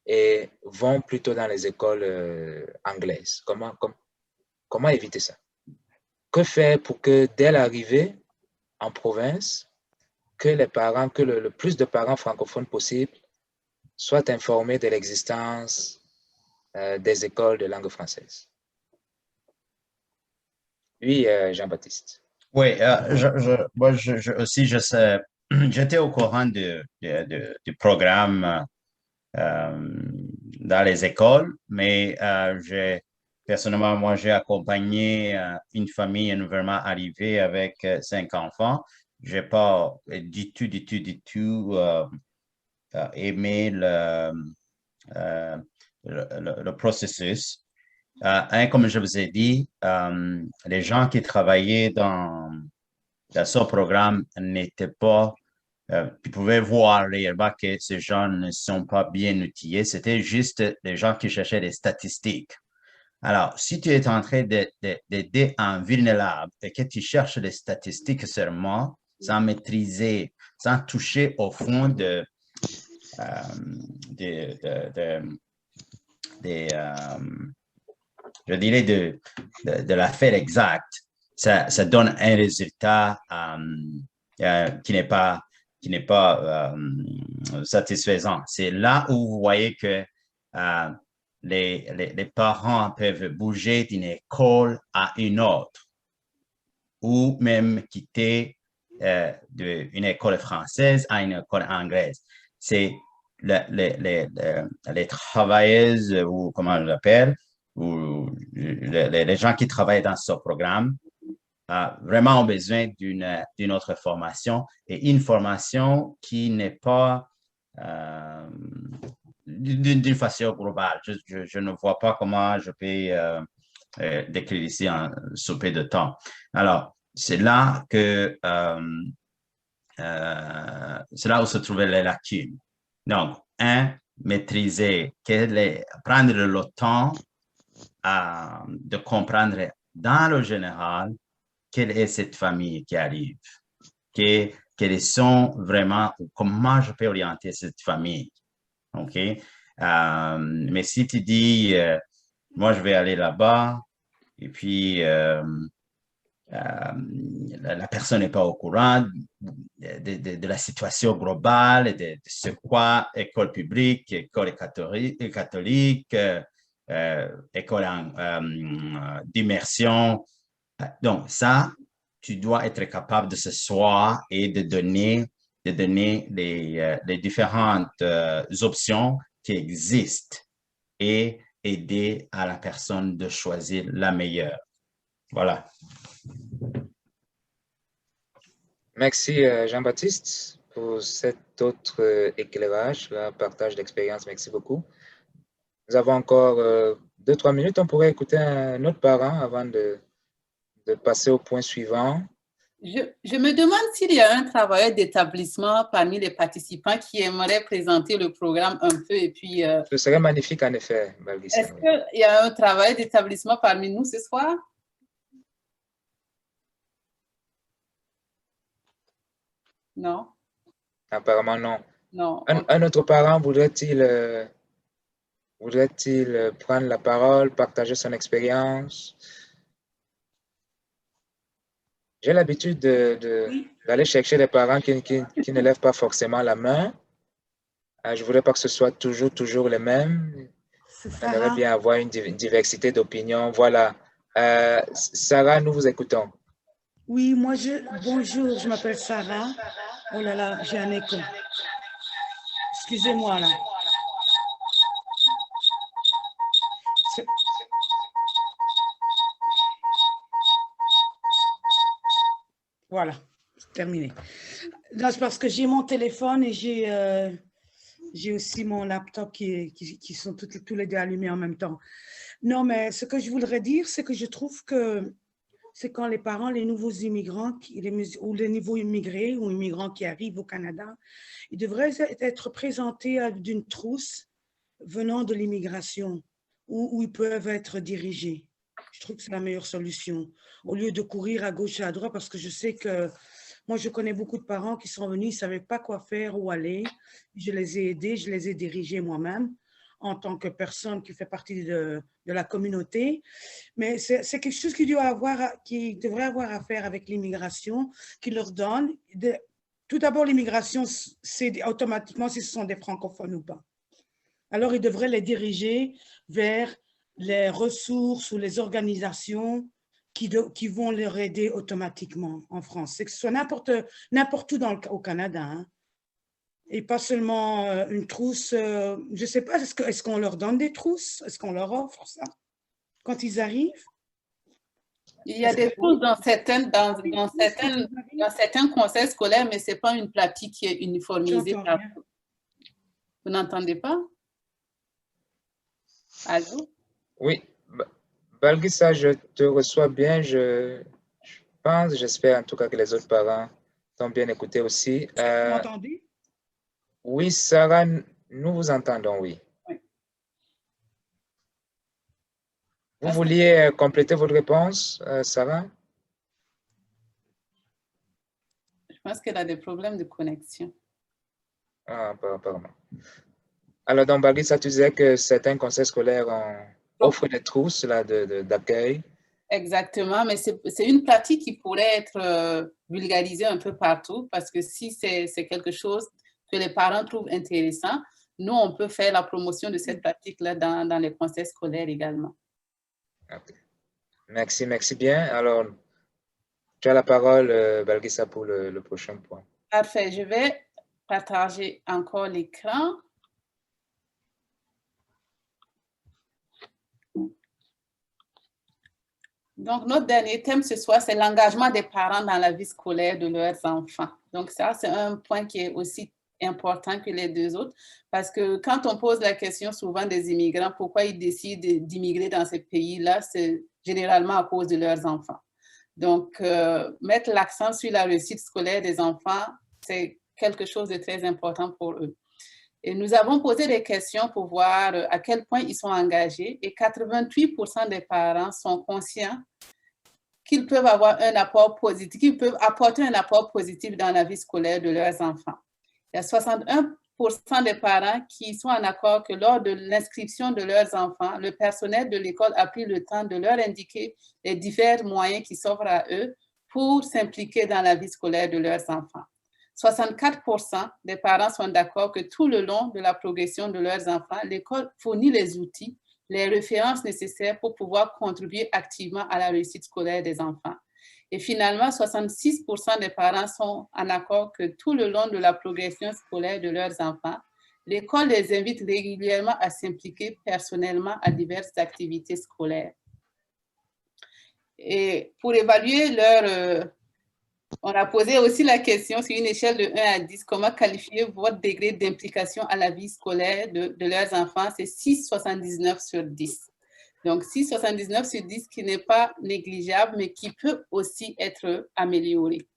et vont plutôt dans les écoles anglaises? Comment éviter ça? Que faire pour que dès l'arrivée en province, que les parents, que le plus de parents francophones possible soient informés de l'existence des écoles de langue française? Oui, Jean-Baptiste. Oui, moi aussi, je sais, j'étais au courant du programme dans les écoles, mais personnellement, moi, j'ai accompagné une famille nouvellement arrivée avec 5 enfants. Je n'ai pas du tout aimé le processus. Comme je vous ai dit, les gens qui travaillaient dans ce programme n'étaient pas, tu pouvais voir réellement que ces gens ne sont pas bien outillés. C'était juste des gens qui cherchaient des statistiques. Alors, si tu es en train d'aider un vulnérable et que tu cherches des statistiques seulement, sans maîtriser, sans toucher au fond je dirais, de l'affaire exacte, ça donne un résultat qui n'est pas satisfaisant. C'est là où vous voyez que les parents peuvent bouger d'une école à une autre ou même quitter d'une école française à une école anglaise. C'est les travailleuses, ou comment on l'appelle, ou les gens qui travaillent dans ce programme vraiment ont besoin d'une autre formation et une formation qui n'est pas d'une façon globale. Je ne vois pas comment je peux décrire ici en souper de temps. Alors, c'est là c'est là où se trouvaient les lacunes. Donc, maîtriser, prendre le temps de comprendre dans le général quelle est cette famille qui arrive, quelles sont vraiment, comment je peux orienter cette famille. OK? Mais si tu dis, moi, je vais aller là-bas, et puis la personne n'est pas au courant de la situation globale, de ce quoi école publique, école catholique, école d'immersion. Donc, ça, tu dois être capable de s'asseoir et de donner les différentes options qui existent et aider à la personne de choisir la meilleure. Voilà. Merci Jean-Baptiste pour cet autre éclairage, un partage d'expérience. Merci beaucoup. Nous avons encore 2-3 minutes. On pourrait écouter un autre parent avant de passer au point suivant. Je me demande s'il y a un travailleur d'établissement parmi les participants qui aimerait présenter le programme un peu et puis... Ce serait magnifique en effet, Balgissa. Est-ce qu'il y a un travailleur d'établissement parmi nous ce soir? Non? Apparemment non. Non. Un autre parent voudrait-il prendre la parole, partager son expérience? J'ai l'habitude d'aller chercher des parents qui ne lèvent pas forcément la main. Je ne voudrais pas que ce soit toujours les mêmes. On aimerait bien avoir une diversité d'opinions. Voilà. Sarah, nous vous écoutons. Oui, bonjour, je m'appelle Sarah. Oh là là, j'ai un écho. Excusez-moi là. Voilà, c'est terminé. Non, c'est parce que j'ai mon téléphone et j'ai aussi mon laptop qui sont tous les deux allumés en même temps. Non, mais ce que je voudrais dire, c'est que je trouve que c'est quand les parents, les nouveaux immigrants, ou les nouveaux immigrés ou immigrants qui arrivent au Canada, ils devraient être présentés d'une trousse venant de l'immigration où ils peuvent être dirigés. Je trouve que c'est la meilleure solution. Au lieu de courir à gauche et à droite, parce que je sais que moi, je connais beaucoup de parents qui sont venus, ils ne savaient pas quoi faire, où aller. Je les ai aidés, je les ai dirigés moi-même en tant que personne qui fait partie de la communauté. Mais c'est quelque chose qui devrait avoir à faire avec l'immigration, qui leur donne. Tout d'abord, l'immigration, c'est automatiquement si ce sont des francophones ou pas. Alors, ils devraient les diriger vers les ressources ou les organisations qui vont leur aider automatiquement en France. C'est que ce soit n'importe où au Canada, hein. Et pas seulement une trousse. Je ne sais pas, est-ce qu'on leur donne des trousses? Est-ce qu'on leur offre ça quand ils arrivent? Il y a des trousses dans certains conseils scolaires, mais ce n'est pas une pratique qui est uniformisée. Vous n'entendez pas? Allô? Oui. Balgissa, je te reçois bien. Je pense, j'espère en tout cas que les autres parents t'ont bien écouté aussi. Vous m'entendez? Oui, Sarah, nous vous entendons, oui. Vous vouliez compléter votre réponse, Sarah? Je pense qu'elle a des problèmes de connexion. Ah, apparemment. Alors, dans Balgissa, tu disais que certains conseils scolaires offrent des trousses d'accueil. Exactement, mais c'est une pratique qui pourrait être vulgarisée un peu partout, parce que si c'est quelque chose que les parents trouvent intéressant, nous, on peut faire la promotion de cette pratique-là dans les conseils scolaires également. Okay. Merci bien. Alors, tu as la parole, Balgissa, pour le prochain point. Parfait, je vais partager encore l'écran. Donc, notre dernier thème ce soir, c'est l'engagement des parents dans la vie scolaire de leurs enfants. Donc, ça, c'est un point qui est aussi important que les deux autres, parce que quand on pose la question souvent des immigrants, pourquoi ils décident d'immigrer dans ces pays-là, c'est généralement à cause de leurs enfants. Donc, mettre l'accent sur la réussite scolaire des enfants, c'est quelque chose de très important pour eux. Et nous avons posé des questions pour voir à quel point ils sont engagés, et 88% des parents sont conscients qu'ils peuvent avoir un apport positif, qu'ils peuvent apporter un apport positif dans la vie scolaire de leurs enfants. Il y a 61% des parents qui sont en accord que lors de l'inscription de leurs enfants, le personnel de l'école a pris le temps de leur indiquer les divers moyens qui s'offrent à eux pour s'impliquer dans la vie scolaire de leurs enfants. 64% des parents sont d'accord que tout le long de la progression de leurs enfants, l'école fournit les outils, les références nécessaires pour pouvoir contribuer activement à la réussite scolaire des enfants. Et finalement, 66% des parents sont en accord que tout le long de la progression scolaire de leurs enfants, l'école les invite régulièrement à s'impliquer personnellement à diverses activités scolaires. Et pour évaluer on a posé aussi la question sur une échelle de 1 à 10, comment qualifier votre degré d'implication à la vie scolaire de leurs enfants? C'est 6,79 sur 10. Donc, 6,79 sur 10 qui n'est pas négligeable, mais qui peut aussi être amélioré.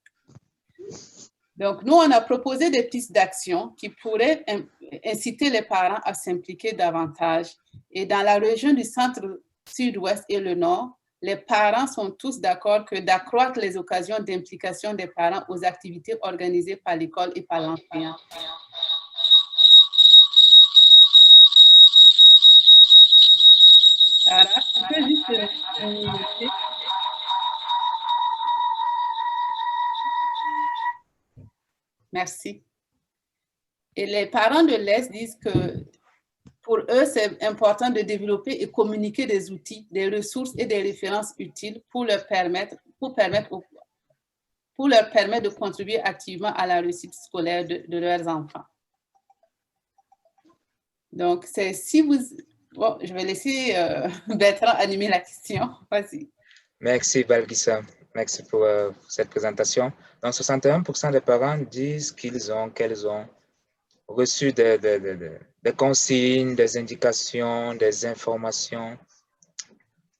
Donc, nous, on a proposé des pistes d'action qui pourraient inciter les parents à s'impliquer davantage. Et dans la région du centre-sud-ouest et le nord, les parents sont tous d'accord que d'accroître les occasions d'implication des parents aux activités organisées par l'école et par l'enseignant. Sarah, tu peux juste Merci. Et les parents de l'Est disent que pour eux, c'est important de développer et communiquer des outils, des ressources et des références utiles pour leur permettre de contribuer activement à la réussite scolaire de leurs enfants. Donc, c'est si vous... Bon, je vais laisser Bertrand animer la question. Vas-y. Merci, Balgissa. Merci pour cette présentation. Donc, 61% des parents disent qu'elles ont reçu des consignes, des indications, des informations,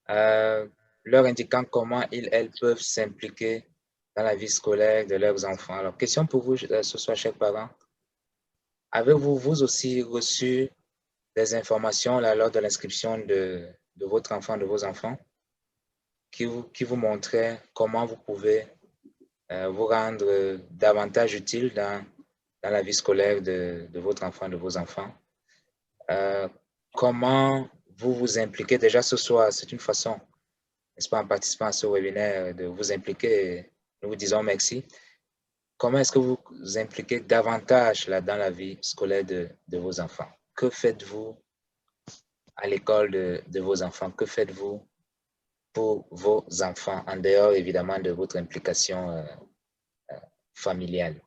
leur indiquant comment elles peuvent s'impliquer dans la vie scolaire de leurs enfants. Alors, question pour vous ce soir, chers parents. Avez-vous, vous aussi, reçu des informations lors de l'inscription de votre enfant, de vos enfants? qui vous montrait comment vous pouvez vous rendre davantage utile dans la vie scolaire de votre enfant, de vos enfants. Comment vous vous impliquez déjà ce soir, c'est une façon, n'est-ce pas, en participant à ce webinaire, de vous impliquer. Nous vous disons merci. Comment est-ce que vous vous impliquez davantage là, dans la vie scolaire de vos enfants? Que faites-vous à l'école de vos enfants? Que faites-vous pour vos enfants, en dehors évidemment de votre implication familiale?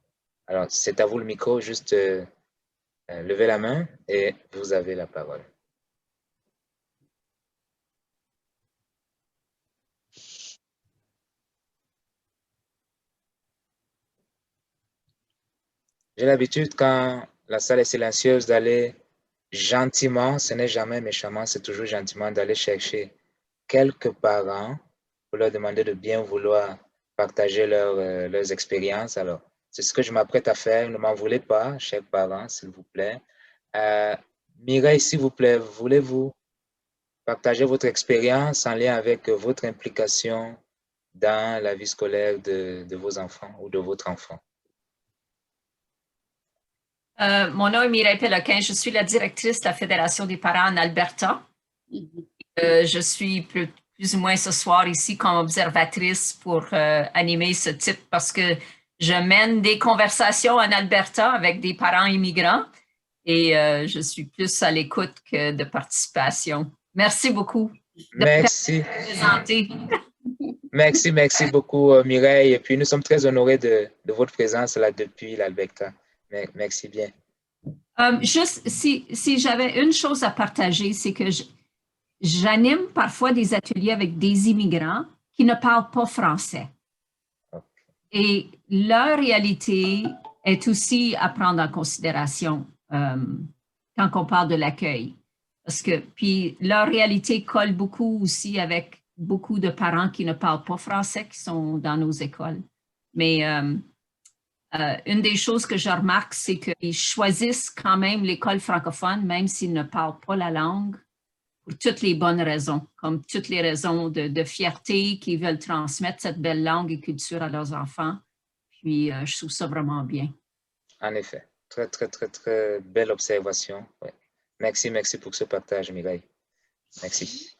Alors, c'est à vous le micro, juste levez la main et vous avez la parole. J'ai l'habitude, quand la salle est silencieuse, d'aller gentiment, ce n'est jamais méchamment, c'est toujours gentiment, d'aller chercher quelques parents pour leur demander de bien vouloir partager leurs expériences. Alors, c'est ce que je m'apprête à faire. Ne m'en voulez pas, chers parents, s'il vous plaît. Mireille, s'il vous plaît, voulez-vous partager votre expérience en lien avec votre implication dans la vie scolaire de vos enfants ou de votre enfant? Mon nom est Mireille Péloquin, je suis la directrice de la Fédération des parents en Alberta. Je suis plus ou moins ce soir ici comme observatrice pour animer ce type parce que je mène des conversations en Alberta avec des parents immigrants et je suis plus à l'écoute que de participation. Merci beaucoup. Merci. Merci beaucoup Mireille. Et puis nous sommes très honorés de votre présence là depuis l'Alberta. Merci bien. Juste si j'avais une chose à partager, c'est que j'anime parfois des ateliers avec des immigrants qui ne parlent pas français. Okay. Et leur réalité est aussi à prendre en considération quand on parle de l'accueil. Parce que puis leur réalité colle beaucoup aussi avec beaucoup de parents qui ne parlent pas français qui sont dans nos écoles. Mais une des choses que je remarque, c'est qu'ils choisissent quand même l'école francophone, même s'ils ne parlent pas la langue, pour toutes les bonnes raisons, comme toutes les raisons de fierté qu'ils veulent transmettre cette belle langue et culture à leurs enfants. Puis, je trouve ça vraiment bien. En effet, très belle observation. Ouais. Merci pour ce partage, Mireille. Merci.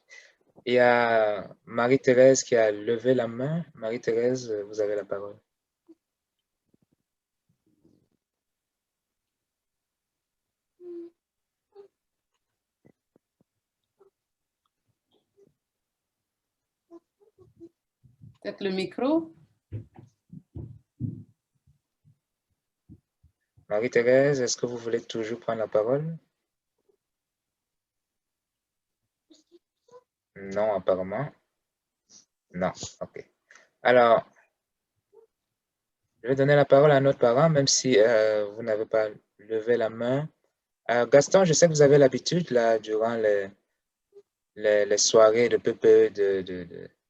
Il y a Marie-Thérèse qui a levé la main. Marie-Thérèse, vous avez la parole. Peut-être le micro. Marie-Thérèse, est-ce que vous voulez toujours prendre la parole? Non, apparemment. Non, ok. Alors, je vais donner la parole à notre parent, même si vous n'avez pas levé la main. Gaston, je sais que vous avez l'habitude, là, durant les soirées de PPE,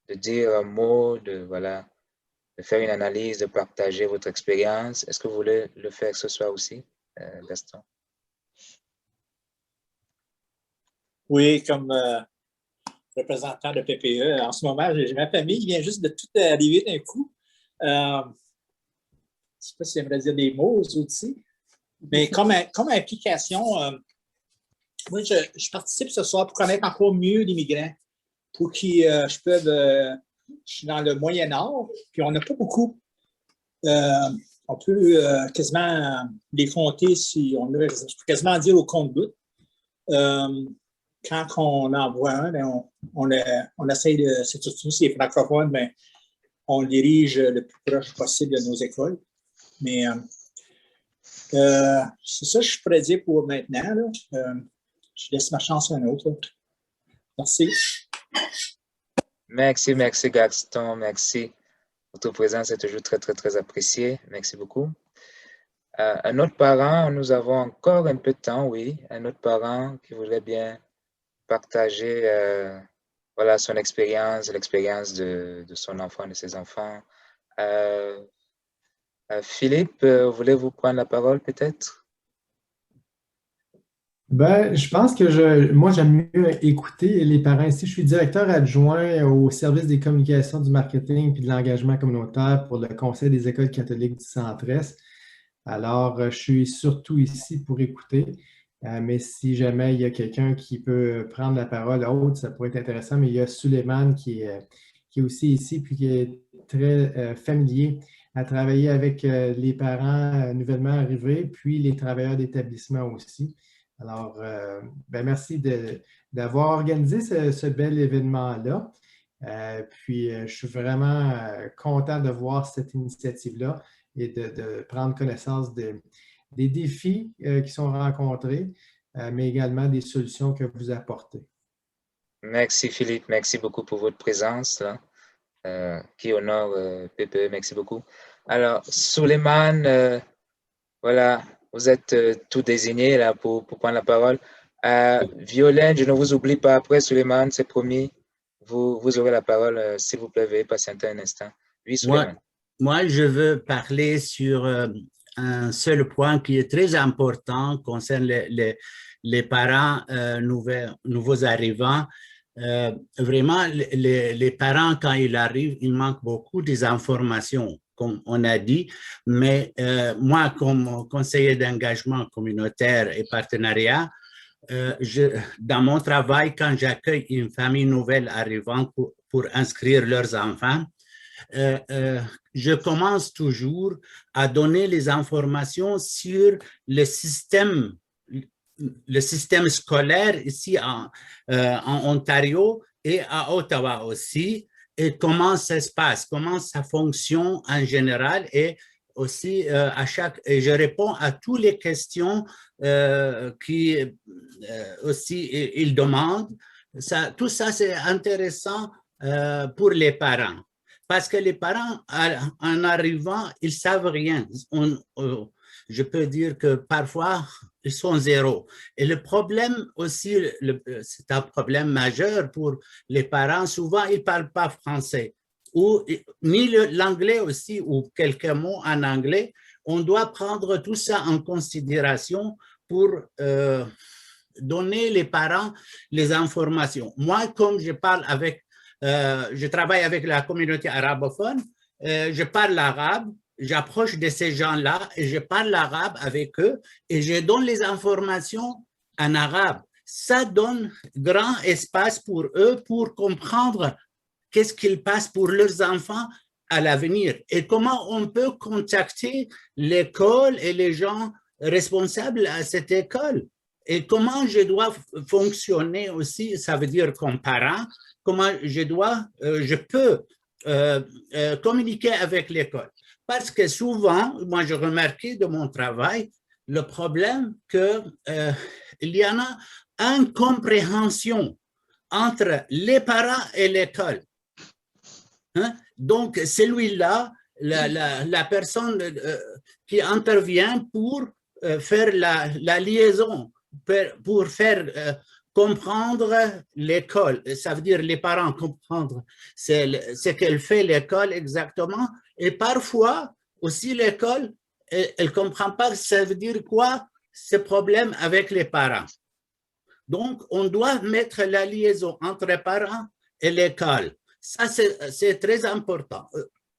de dire un mot, de faire une analyse, de partager votre expérience. Est-ce que vous voulez le faire ce soir aussi, Gaston? Oui, comme représentant de PPE, en ce moment, ma famille vient juste de tout arriver d'un coup. Je ne sais pas si j'aimerais dire des mots aux outils, mais comme implication, moi, je participe ce soir pour connaître encore mieux les migrants, pour qu'ils je suis dans le Moyen-Nord, puis on n'a pas beaucoup. On peut quasiment les compter, si on peut quasiment dire au compte-gouttes. Quand on en voit un, ben on essaie de, surtout si c'est francophone, ben, on dirige le plus proche possible de nos écoles. Mais c'est ça que je pourrais dire pour maintenant. Là. Je laisse ma chance à un autre. Là. Merci. Merci Gaston, merci. Votre présence est toujours très appréciée. Merci beaucoup. Un autre parent, nous avons encore un peu de temps, oui. Un autre parent qui voudrait bien partager son expérience, l'expérience de son enfant, de ses enfants. Philippe, voulez-vous prendre la parole peut-être? Ben, je pense que moi, j'aime mieux écouter les parents. Ici, je suis directeur adjoint au service des communications, du marketing et de l'engagement communautaire pour le Conseil des écoles catholiques du Centre-Est. Alors, je suis surtout ici pour écouter. Mais si jamais il y a quelqu'un qui peut prendre la parole autre, ça pourrait être intéressant. Mais il y a Suleiman qui est aussi ici, puis qui est très familier à travailler avec les parents nouvellement arrivés, puis les travailleurs d'établissement aussi. Alors, ben merci d'avoir organisé ce bel événement-là. Puis, je suis vraiment content de voir cette initiative-là et de prendre connaissance des défis qui sont rencontrés, mais également des solutions que vous apportez. Merci Philippe, merci beaucoup pour votre présence là, qui honore PPE, merci beaucoup. Alors, Suleiman, voilà, vous êtes tout désigné là pour prendre la parole. Violaine, je ne vous oublie pas après, Suleiman, c'est promis. Vous aurez la parole, s'il vous plaît, veuillez patienter un instant. Oui, Suleiman. Moi, je veux parler sur un seul point qui est très important concernant les parents nouveaux arrivants. Vraiment, les parents, quand ils arrivent, il manque beaucoup des informations, comme on a dit. Mais moi, comme conseiller d'engagement communautaire et partenariat, dans mon travail, quand j'accueille une famille nouvelle arrivant pour inscrire leurs enfants, je commence toujours à donner les informations sur le système scolaire ici en Ontario et à Ottawa aussi, et comment ça se passe, comment ça fonctionne en général, et aussi et je réponds à toutes les questions qui aussi ils demandent. Tout ça, c'est intéressant pour les parents. Parce que les parents, en arrivant, ils ne savent rien. Je peux dire que parfois, ils sont zéro. Et le problème aussi, c'est un problème majeur pour les parents. Souvent, ils ne parlent pas français. Ni l'anglais aussi, ou quelques mots en anglais. On doit prendre tout ça en considération pour donner les parents les informations. Moi, comme je travaille avec la communauté arabophone, je parle l'arabe, j'approche de ces gens-là et je parle l'arabe avec eux et je donne les informations en arabe. Ça donne grand espace pour eux pour comprendre qu'est-ce qu'il passe pour leurs enfants à l'avenir et comment on peut contacter l'école et les gens responsables à cette école. Et comment je dois fonctionner aussi, ça veut dire comme parent, comment je peux communiquer avec l'école. Parce que souvent, moi, j'ai remarqué de mon travail le problème qu'il y en a incompréhension entre les parents et l'école. Hein? Donc, celui-là, la personne qui intervient pour faire la liaison, pour faire comprendre l'école, ça veut dire les parents comprendre ce qu'elle fait l'école exactement, et parfois aussi l'école, elle ne comprend pas ça veut dire quoi, ce problème avec les parents. Donc, on doit mettre la liaison entre les parents et l'école. Ça, c'est très important.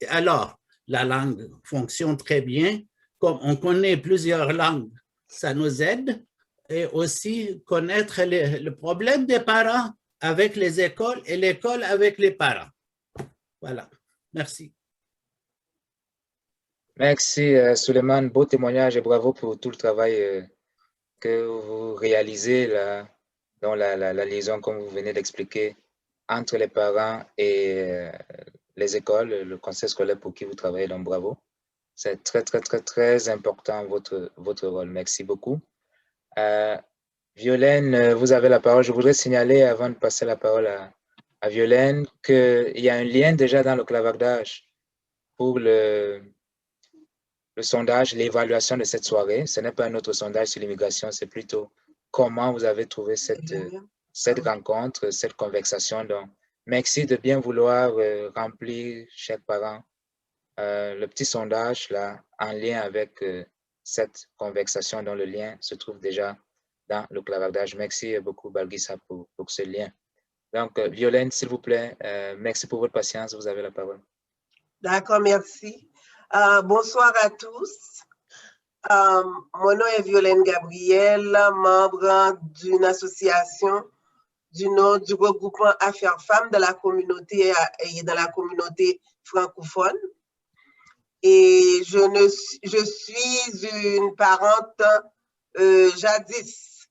Alors, la langue fonctionne très bien. Comme on connaît plusieurs langues, ça nous aide. Et aussi connaître le problème des parents avec les écoles et l'école avec les parents. Voilà. Merci. Merci, Suleiman. Beau témoignage et bravo pour tout le travail que vous réalisez là, dans la liaison, comme vous venez d'expliquer, entre les parents et les écoles, le conseil scolaire pour qui vous travaillez. Donc, bravo. C'est très, très, très, très important votre rôle. Merci beaucoup. Violaine, vous avez la parole. Je voudrais signaler, avant de passer la parole à Violaine, qu'il y a un lien déjà dans le clavardage pour le sondage, l'évaluation de cette soirée. Ce n'est pas un autre sondage sur l'immigration, c'est plutôt comment vous avez trouvé cette rencontre, cette conversation. Donc, merci de bien vouloir remplir, chers parents, le petit sondage là, en lien avec cette conversation dont le lien se trouve déjà dans le clavardage. Merci beaucoup, Balgisa, pour ce lien. Donc, Violaine, s'il vous plaît, merci pour votre patience. Vous avez la parole. D'accord, merci. Bonsoir à tous. Mon nom est Violaine Gabriel, membre d'une association du nom du regroupement Affaires Femmes de la communauté et dans la communauté francophone. Et je suis une parente jadis.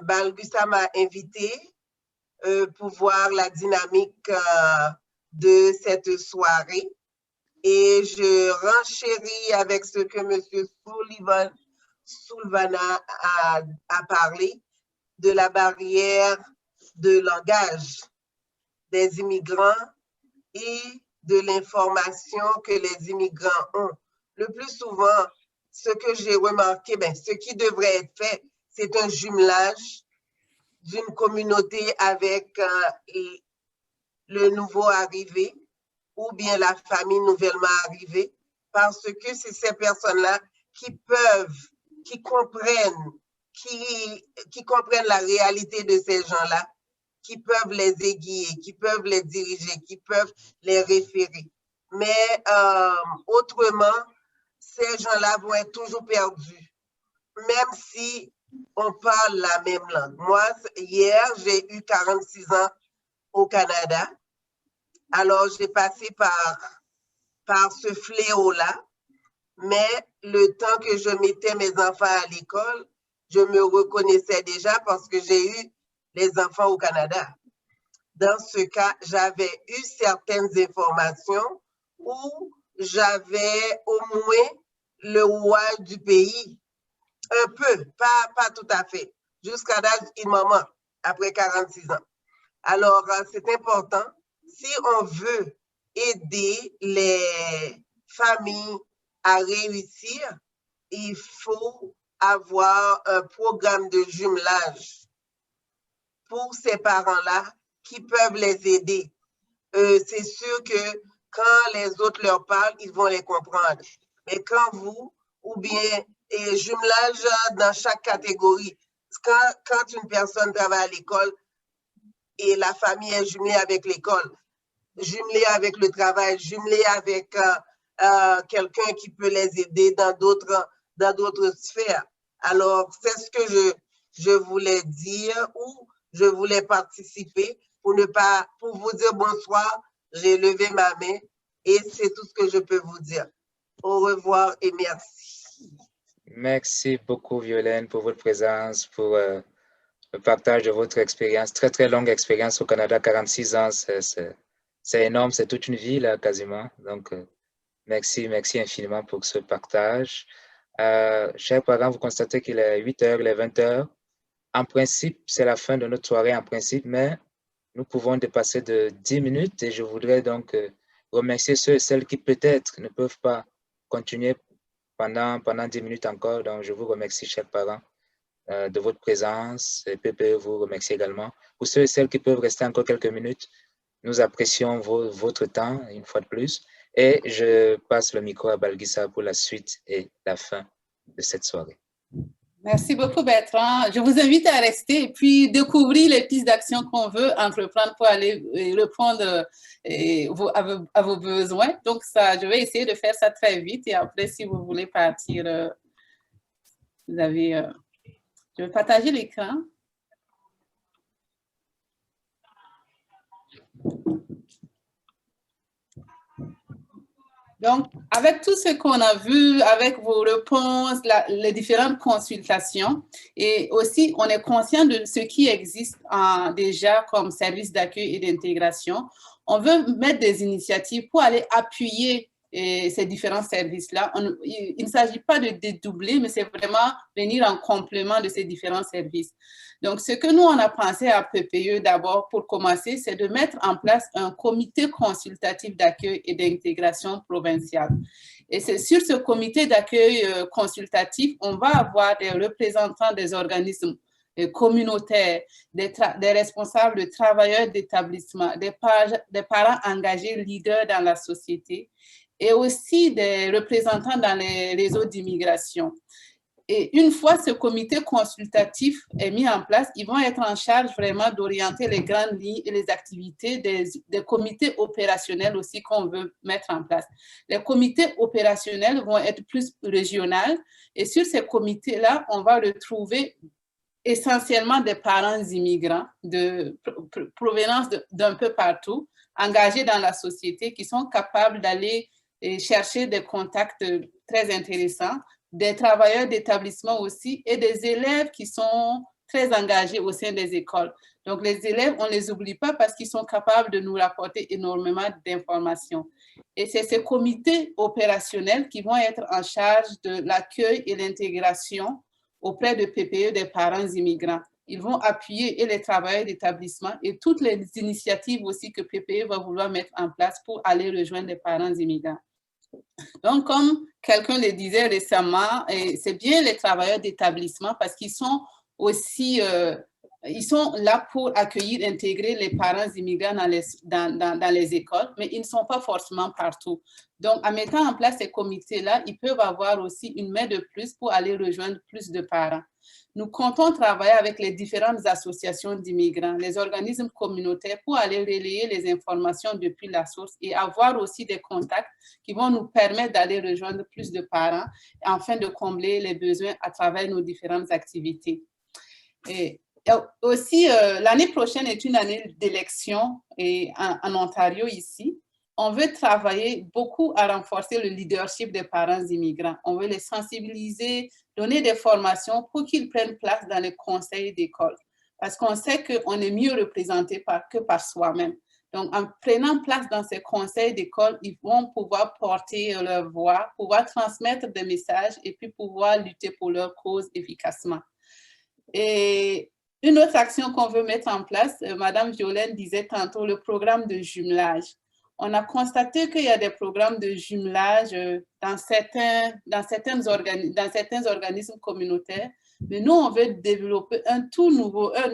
Balgisa m'a invitée pour voir la dynamique de cette soirée. Et je renchéris avec ce que M. Soulvana a parlé de la barrière de langage des immigrants et de l'information que les immigrants ont. Le plus souvent, ce que j'ai remarqué, ce qui devrait être fait, c'est un jumelage d'une communauté avec le nouveau arrivé ou bien la famille nouvellement arrivée, parce que c'est ces personnes-là qui comprennent la réalité de ces gens-là, qui peuvent les aiguiller, qui peuvent les diriger, qui peuvent les référer. Mais autrement, ces gens-là vont être toujours perdus, même si on parle la même langue. Moi, hier, j'ai eu 46 ans au Canada. Alors, j'ai passé par ce fléau-là, mais le temps que je mettais mes enfants à l'école, je me reconnaissais déjà parce que j'ai eu les enfants au Canada. Dans ce cas, j'avais eu certaines informations où j'avais au moins le roi du pays, un peu, pas tout à fait, jusqu'à l'âge du moment, après 46 ans. Alors, c'est important. Si on veut aider les familles à réussir, il faut avoir un programme de jumelage pour ces parents-là qui peuvent les aider. C'est sûr que quand les autres leur parlent, ils vont les comprendre. Mais quand vous, ou bien jumelage dans chaque catégorie, quand une personne travaille à l'école et la famille est jumelée avec l'école, jumelée avec le travail, jumelée avec quelqu'un qui peut les aider dans d'autres sphères. Alors, c'est ce que je voulais dire ou je voulais participer pour vous dire bonsoir. J'ai levé ma main et c'est tout ce que je peux vous dire. Au revoir et merci. Merci beaucoup, Violaine, pour votre présence, pour le partage de votre expérience, très, très longue expérience au Canada, 46 ans, c'est énorme, c'est toute une vie, là, quasiment. Donc, merci infiniment pour ce partage. Chers parents, vous constatez qu'il est 8 h, il est 20 h. En principe, c'est la fin de notre soirée, en principe, mais nous pouvons dépasser de 10 minutes et je voudrais donc remercier ceux et celles qui peut-être ne peuvent pas continuer pendant 10 minutes encore. Donc, je vous remercie, chers parents, de votre présence. Et PPE vous remercie également. Pour ceux et celles qui peuvent rester encore quelques minutes, nous apprécions votre temps, une fois de plus. Et je passe le micro à Balgisa pour la suite et la fin de cette soirée. Merci beaucoup, Bertrand. Je vous invite à rester et puis découvrir les pistes d'action qu'on veut entreprendre pour aller répondre à vos besoins. Donc, je vais essayer de faire ça très vite et après, si vous voulez partir, je vais partager l'écran. Donc, avec tout ce qu'on a vu, avec vos réponses, les différentes consultations, et aussi, on est conscient de ce qui existe déjà comme service d'accueil et d'intégration. On veut mettre des initiatives pour aller appuyer ces différents services-là. Il ne s'agit pas de dédoubler, mais c'est vraiment venir en complément de ces différents services. Donc, ce que nous, on a pensé à PPE d'abord pour commencer, c'est de mettre en place un comité consultatif d'accueil et d'intégration provincial. Et c'est sur ce comité d'accueil consultatif, on va avoir des représentants des organismes communautaires, des responsables, de travailleurs d'établissement, des parents engagés, leaders dans la société, et aussi des représentants dans les réseaux d'immigration. Et une fois ce comité consultatif est mis en place, ils vont être en charge vraiment d'orienter les grandes lignes et les activités des comités opérationnels aussi qu'on veut mettre en place. Les comités opérationnels vont être plus régionaux et sur ces comités-là, on va retrouver essentiellement des parents immigrants de provenance d'un peu partout, engagés dans la société, qui sont capables d'aller chercher des contacts très intéressants, des travailleurs d'établissement aussi et des élèves qui sont très engagés au sein des écoles. Donc, les élèves, on ne les oublie pas parce qu'ils sont capables de nous rapporter énormément d'informations. Et c'est ces comités opérationnels qui vont être en charge de l'accueil et l'intégration auprès de PPE des parents immigrants. Ils vont appuyer et les travailleurs d'établissement et toutes les initiatives aussi que PPE va vouloir mettre en place pour aller rejoindre les parents immigrants. Donc, comme quelqu'un le disait récemment, c'est bien les travailleurs d'établissement parce qu'ils sont aussi, ils sont là pour accueillir, intégrer les parents immigrants dans les écoles, mais ils ne sont pas forcément partout. Donc, en mettant en place ces comités-là, ils peuvent avoir aussi une main de plus pour aller rejoindre plus de parents. Nous comptons travailler avec les différentes associations d'immigrants, les organismes communautaires pour aller relayer les informations depuis la source et avoir aussi des contacts qui vont nous permettre d'aller rejoindre plus de parents afin de combler les besoins à travers nos différentes activités. Et aussi, l'année prochaine est une année d'élection en Ontario ici. On veut travailler beaucoup à renforcer le leadership des parents immigrants. On veut les sensibiliser, donner des formations pour qu'ils prennent place dans les conseils d'école. Parce qu'on sait qu'on est mieux représenté que par soi-même. Donc, en prenant place dans ces conseils d'école, ils vont pouvoir porter leur voix, pouvoir transmettre des messages et puis pouvoir lutter pour leur cause efficacement. Et une autre action qu'on veut mettre en place, Madame Violaine disait tantôt, le programme de jumelage. On a constaté qu'il y a des programmes de jumelage dans certains organismes communautaires, mais nous, on veut développer un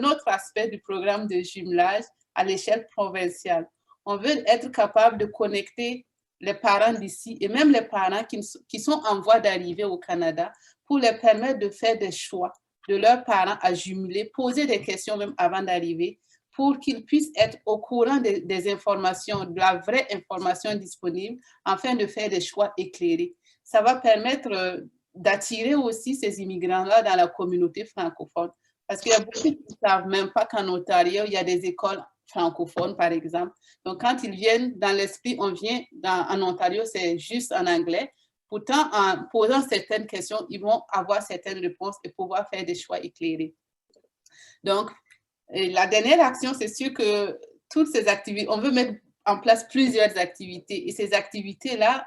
autre aspect du programme de jumelage à l'échelle provinciale. On veut être capable de connecter les parents d'ici et même les parents qui sont en voie d'arriver au Canada pour les permettre de faire des choix de leurs parents à jumeler, poser des questions même avant d'arriver, pour qu'ils puissent être au courant des informations, de la vraie information disponible, afin de faire des choix éclairés. Ça va permettre d'attirer aussi ces immigrants-là dans la communauté francophone. Parce qu'il y a beaucoup qui ne savent même pas qu'en Ontario, il y a des écoles francophones, par exemple. Donc, quand ils viennent dans l'esprit, on vient en Ontario, c'est juste en anglais. Pourtant, en posant certaines questions, ils vont avoir certaines réponses et pouvoir faire des choix éclairés. Donc, la dernière action, c'est sûr que toutes ces activités, on veut mettre en place plusieurs activités et ces activités-là,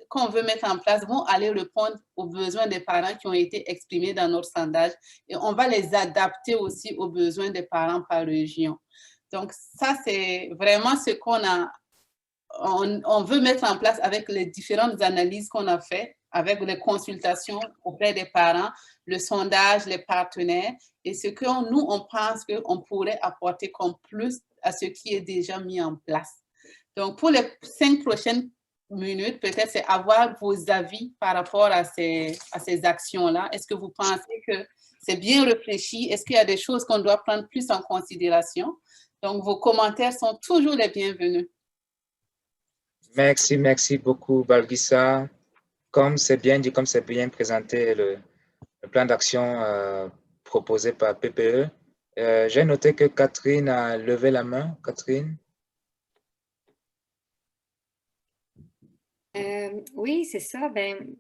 qu'on veut mettre en place, vont aller répondre aux besoins des parents qui ont été exprimés dans notre sondage et on va les adapter aussi aux besoins des parents par région. Donc, ça, c'est vraiment ce qu'on a, on veut mettre en place avec les différentes analyses qu'on a faites, avec les consultations auprès des parents, le sondage, les partenaires, et ce que nous, on pense qu'on pourrait apporter comme plus à ce qui est déjà mis en place. Donc, pour les 5 prochaines minutes, peut-être c'est avoir vos avis par rapport à ces actions-là. Est-ce que vous pensez que c'est bien réfléchi? Est-ce qu'il y a des choses qu'on doit prendre plus en considération? Donc, vos commentaires sont toujours les bienvenus. Merci beaucoup, Balgissa. Comme c'est bien dit, comme c'est bien présenté, le plan d'action proposé par PPE, j'ai noté que Catherine a levé la main. Catherine? Oui, c'est ça. Ben,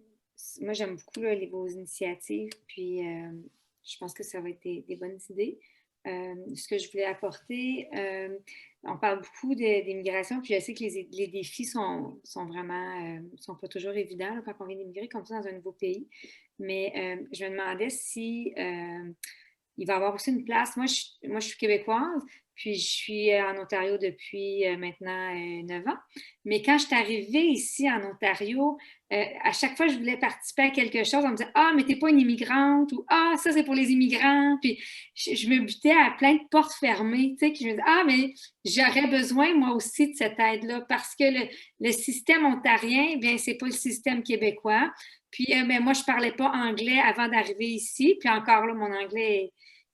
moi, j'aime beaucoup vos initiatives, puis je pense que ça va être des bonnes idées. Ce que je voulais apporter, on parle beaucoup d'immigration, puis je sais que les défis sont vraiment, sont pas toujours évidents là, quand on vient d'immigrer comme ça dans un nouveau pays. Mais je me demandais si il va y avoir aussi une place. Moi, je suis québécoise, Puis, je suis en Ontario depuis maintenant 9 ans. Mais quand je suis arrivée ici en Ontario, à chaque fois que je voulais participer à quelque chose, on me disait « Ah, mais t'es pas une immigrante » ou « Ah, ça, c'est pour les immigrants. » Puis, je me butais à plein de portes fermées, tu sais, qui me disaient « Ah, mais j'aurais besoin, moi aussi, de cette aide-là. » Parce que le système ontarien, bien, c'est pas le système québécois. Puis, ben, moi, je parlais pas anglais avant d'arriver ici. Puis encore là, mon anglais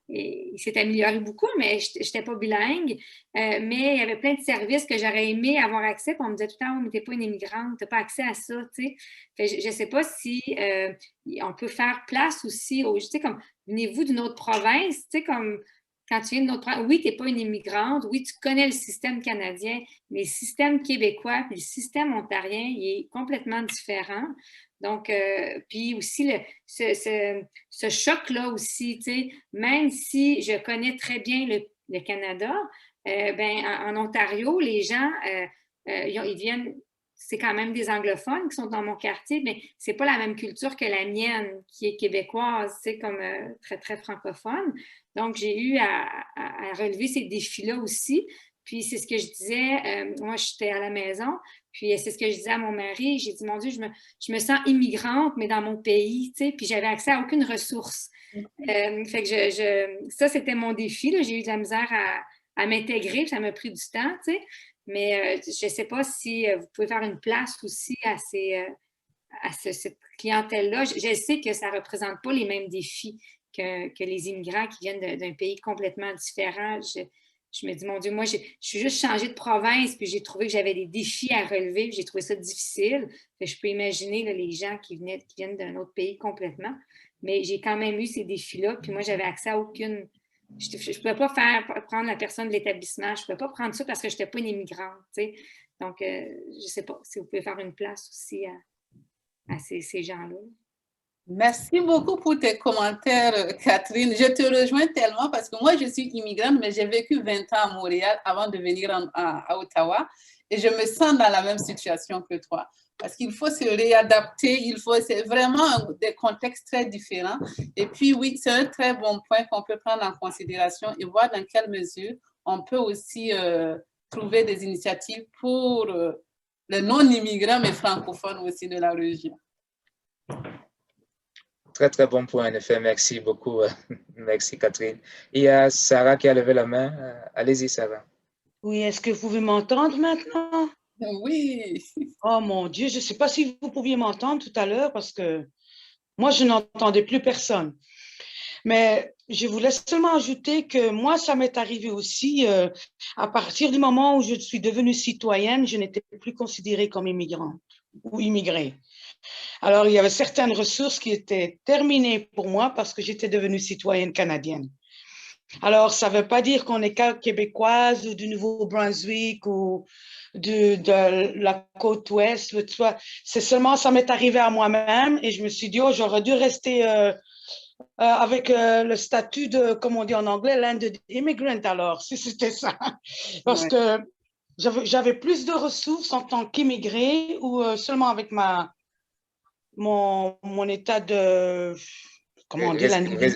il s'est amélioré beaucoup, mais je n'étais pas bilingue. Mais il y avait plein de services que j'aurais aimé avoir accès. Puis on me disait tout le temps, oh, mais tu n'es pas une immigrante, tu n'as pas accès à ça. Je ne sais pas si on peut faire place aussi tu sais, comme venez-vous d'une autre province, tu sais, comme quand tu viens d'une autre province, oui, tu n'es pas une immigrante, oui, tu connais le système canadien, mais le système québécois puis le système ontarien, il est complètement différent. Donc, puis aussi, ce choc-là aussi, tu sais, même si je connais très bien le Canada, ben, en Ontario, les gens, ils viennent, c'est quand même des anglophones qui sont dans mon quartier, mais c'est pas la même culture que la mienne, qui est québécoise, c'est comme très, très francophone. Donc, j'ai eu à relever ces défis-là aussi. Puis, c'est ce que je disais, moi, j'étais à la maison, puis c'est ce que je disais à mon mari. J'ai dit, mon Dieu, je me sens immigrante, mais dans mon pays, tu sais, puis j'avais accès à aucune ressource. Fait que ça, c'était mon défi. J'ai eu de la misère à m'intégrer, ça m'a pris du temps, tu sais. Mais je ne sais pas si vous pouvez faire une place aussi à cette clientèle-là. Je sais que ça ne représente pas les mêmes défis que les immigrants qui viennent d'un pays complètement différent. Je me dis, mon Dieu, moi, je suis juste changée de province, puis j'ai trouvé que j'avais des défis à relever, puis j'ai trouvé ça difficile. Je peux imaginer là, les gens qui viennent d'un autre pays complètement. Mais j'ai quand même eu ces défis-là, puis moi, j'avais accès à aucune... Je ne pouvais pas prendre la personne de l'établissement, je ne pouvais pas prendre ça parce que je n'étais pas une immigrante, tu sais. Donc, je ne sais pas si vous pouvez faire une place aussi à ces gens-là. Merci beaucoup pour tes commentaires, Catherine. Je te rejoins tellement parce que moi, je suis immigrante, mais j'ai vécu 20 ans à Montréal avant de venir à Ottawa et je me sens dans la même situation que toi. Parce qu'il faut se réadapter, c'est vraiment des contextes très différents. Et puis, oui, c'est un très bon point qu'on peut prendre en considération et voir dans quelle mesure on peut aussi trouver des initiatives pour les non-immigrants, mais francophones aussi de la région. Très, très bon point, en effet. Merci beaucoup. Merci, Catherine. Il y a Sarah qui a levé la main. Allez-y, Sarah. Oui, est-ce que vous pouvez m'entendre maintenant? Oui. Oh mon Dieu, je ne sais pas si vous pouviez m'entendre tout à l'heure parce que moi, je n'entendais plus personne. Mais je voulais seulement ajouter que moi, ça m'est arrivé aussi à partir du moment où je suis devenue citoyenne, je n'étais plus considérée comme immigrante ou immigrée. Alors, il y avait certaines ressources qui étaient terminées pour moi parce que j'étais devenue citoyenne canadienne. Alors, ça ne veut pas dire qu'on est québécoise ou du Nouveau-Brunswick ou de la côte ouest. C'est seulement, ça m'est arrivé à moi-même et je me suis dit, oh, j'aurais dû rester avec le statut de, comme on dit en anglais, landed immigrant alors, si c'était ça. Parce que j'avais plus de ressources en tant qu'immigré ou seulement avec mon état de, comment on dit,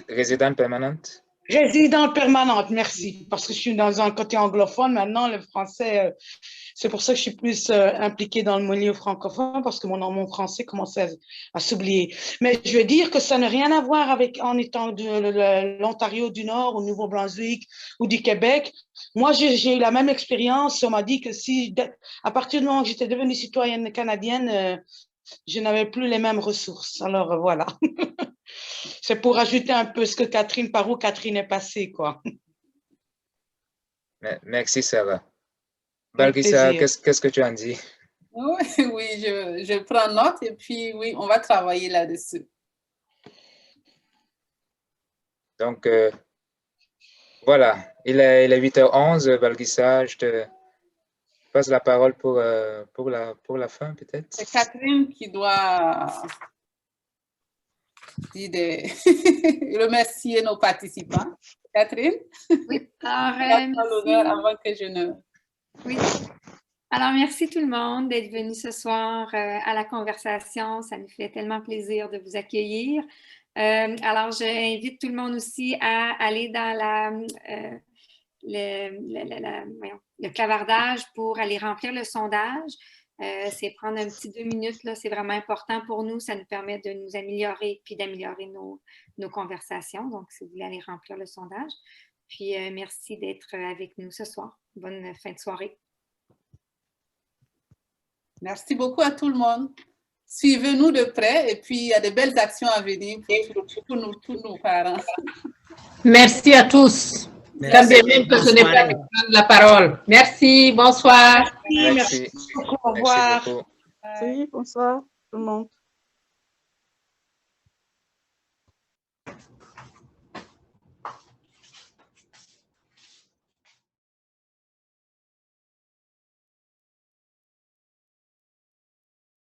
résidente permanente? Résidente permanente, merci. Parce que je suis dans un côté anglophone maintenant, le français, c'est pour ça que je suis plus impliquée dans le milieu francophone, parce que mon français commence à s'oublier. Mais je veux dire que ça n'a rien à voir avec en étant de l'Ontario du Nord, au Nouveau-Brunswick ou du Québec. Moi, j'ai eu la même expérience. On m'a dit que à partir du moment que j'étais devenue citoyenne canadienne, je n'avais plus les mêmes ressources. Alors, voilà. C'est pour ajouter un peu ce que par où Catherine est passée, quoi. Merci, Sarah. Balkissa, qu'est-ce que tu en dis? Oui, je prends note et puis, oui, on va travailler là-dessus. Donc, voilà, il est 8h11, Balkissa, je te passe la parole pour la fin, peut-être. C'est Catherine qui doit remercier nos participants. Catherine? Oui, alors, avant que je ne... Oui. Alors, merci tout le monde d'être venu ce soir à la conversation. Ça nous fait tellement plaisir de vous accueillir. Alors, j'invite tout le monde aussi à aller dans le clavardage pour aller remplir le sondage. C'est prendre un petit 2 minutes, là, c'est vraiment important pour nous. Ça nous permet de nous améliorer puis d'améliorer nos conversations. Donc, si vous voulez aller remplir le sondage. Puis, merci d'être avec nous ce soir. Bonne fin de soirée. Merci beaucoup à tout le monde. Suivez-nous de près et puis il y a de belles actions à venir pour tous nos parents. Merci à tous. Quand bien même que ce n'est pas de prendre la parole. Merci, bonsoir. Merci. Au revoir. Merci, bonsoir tout le monde.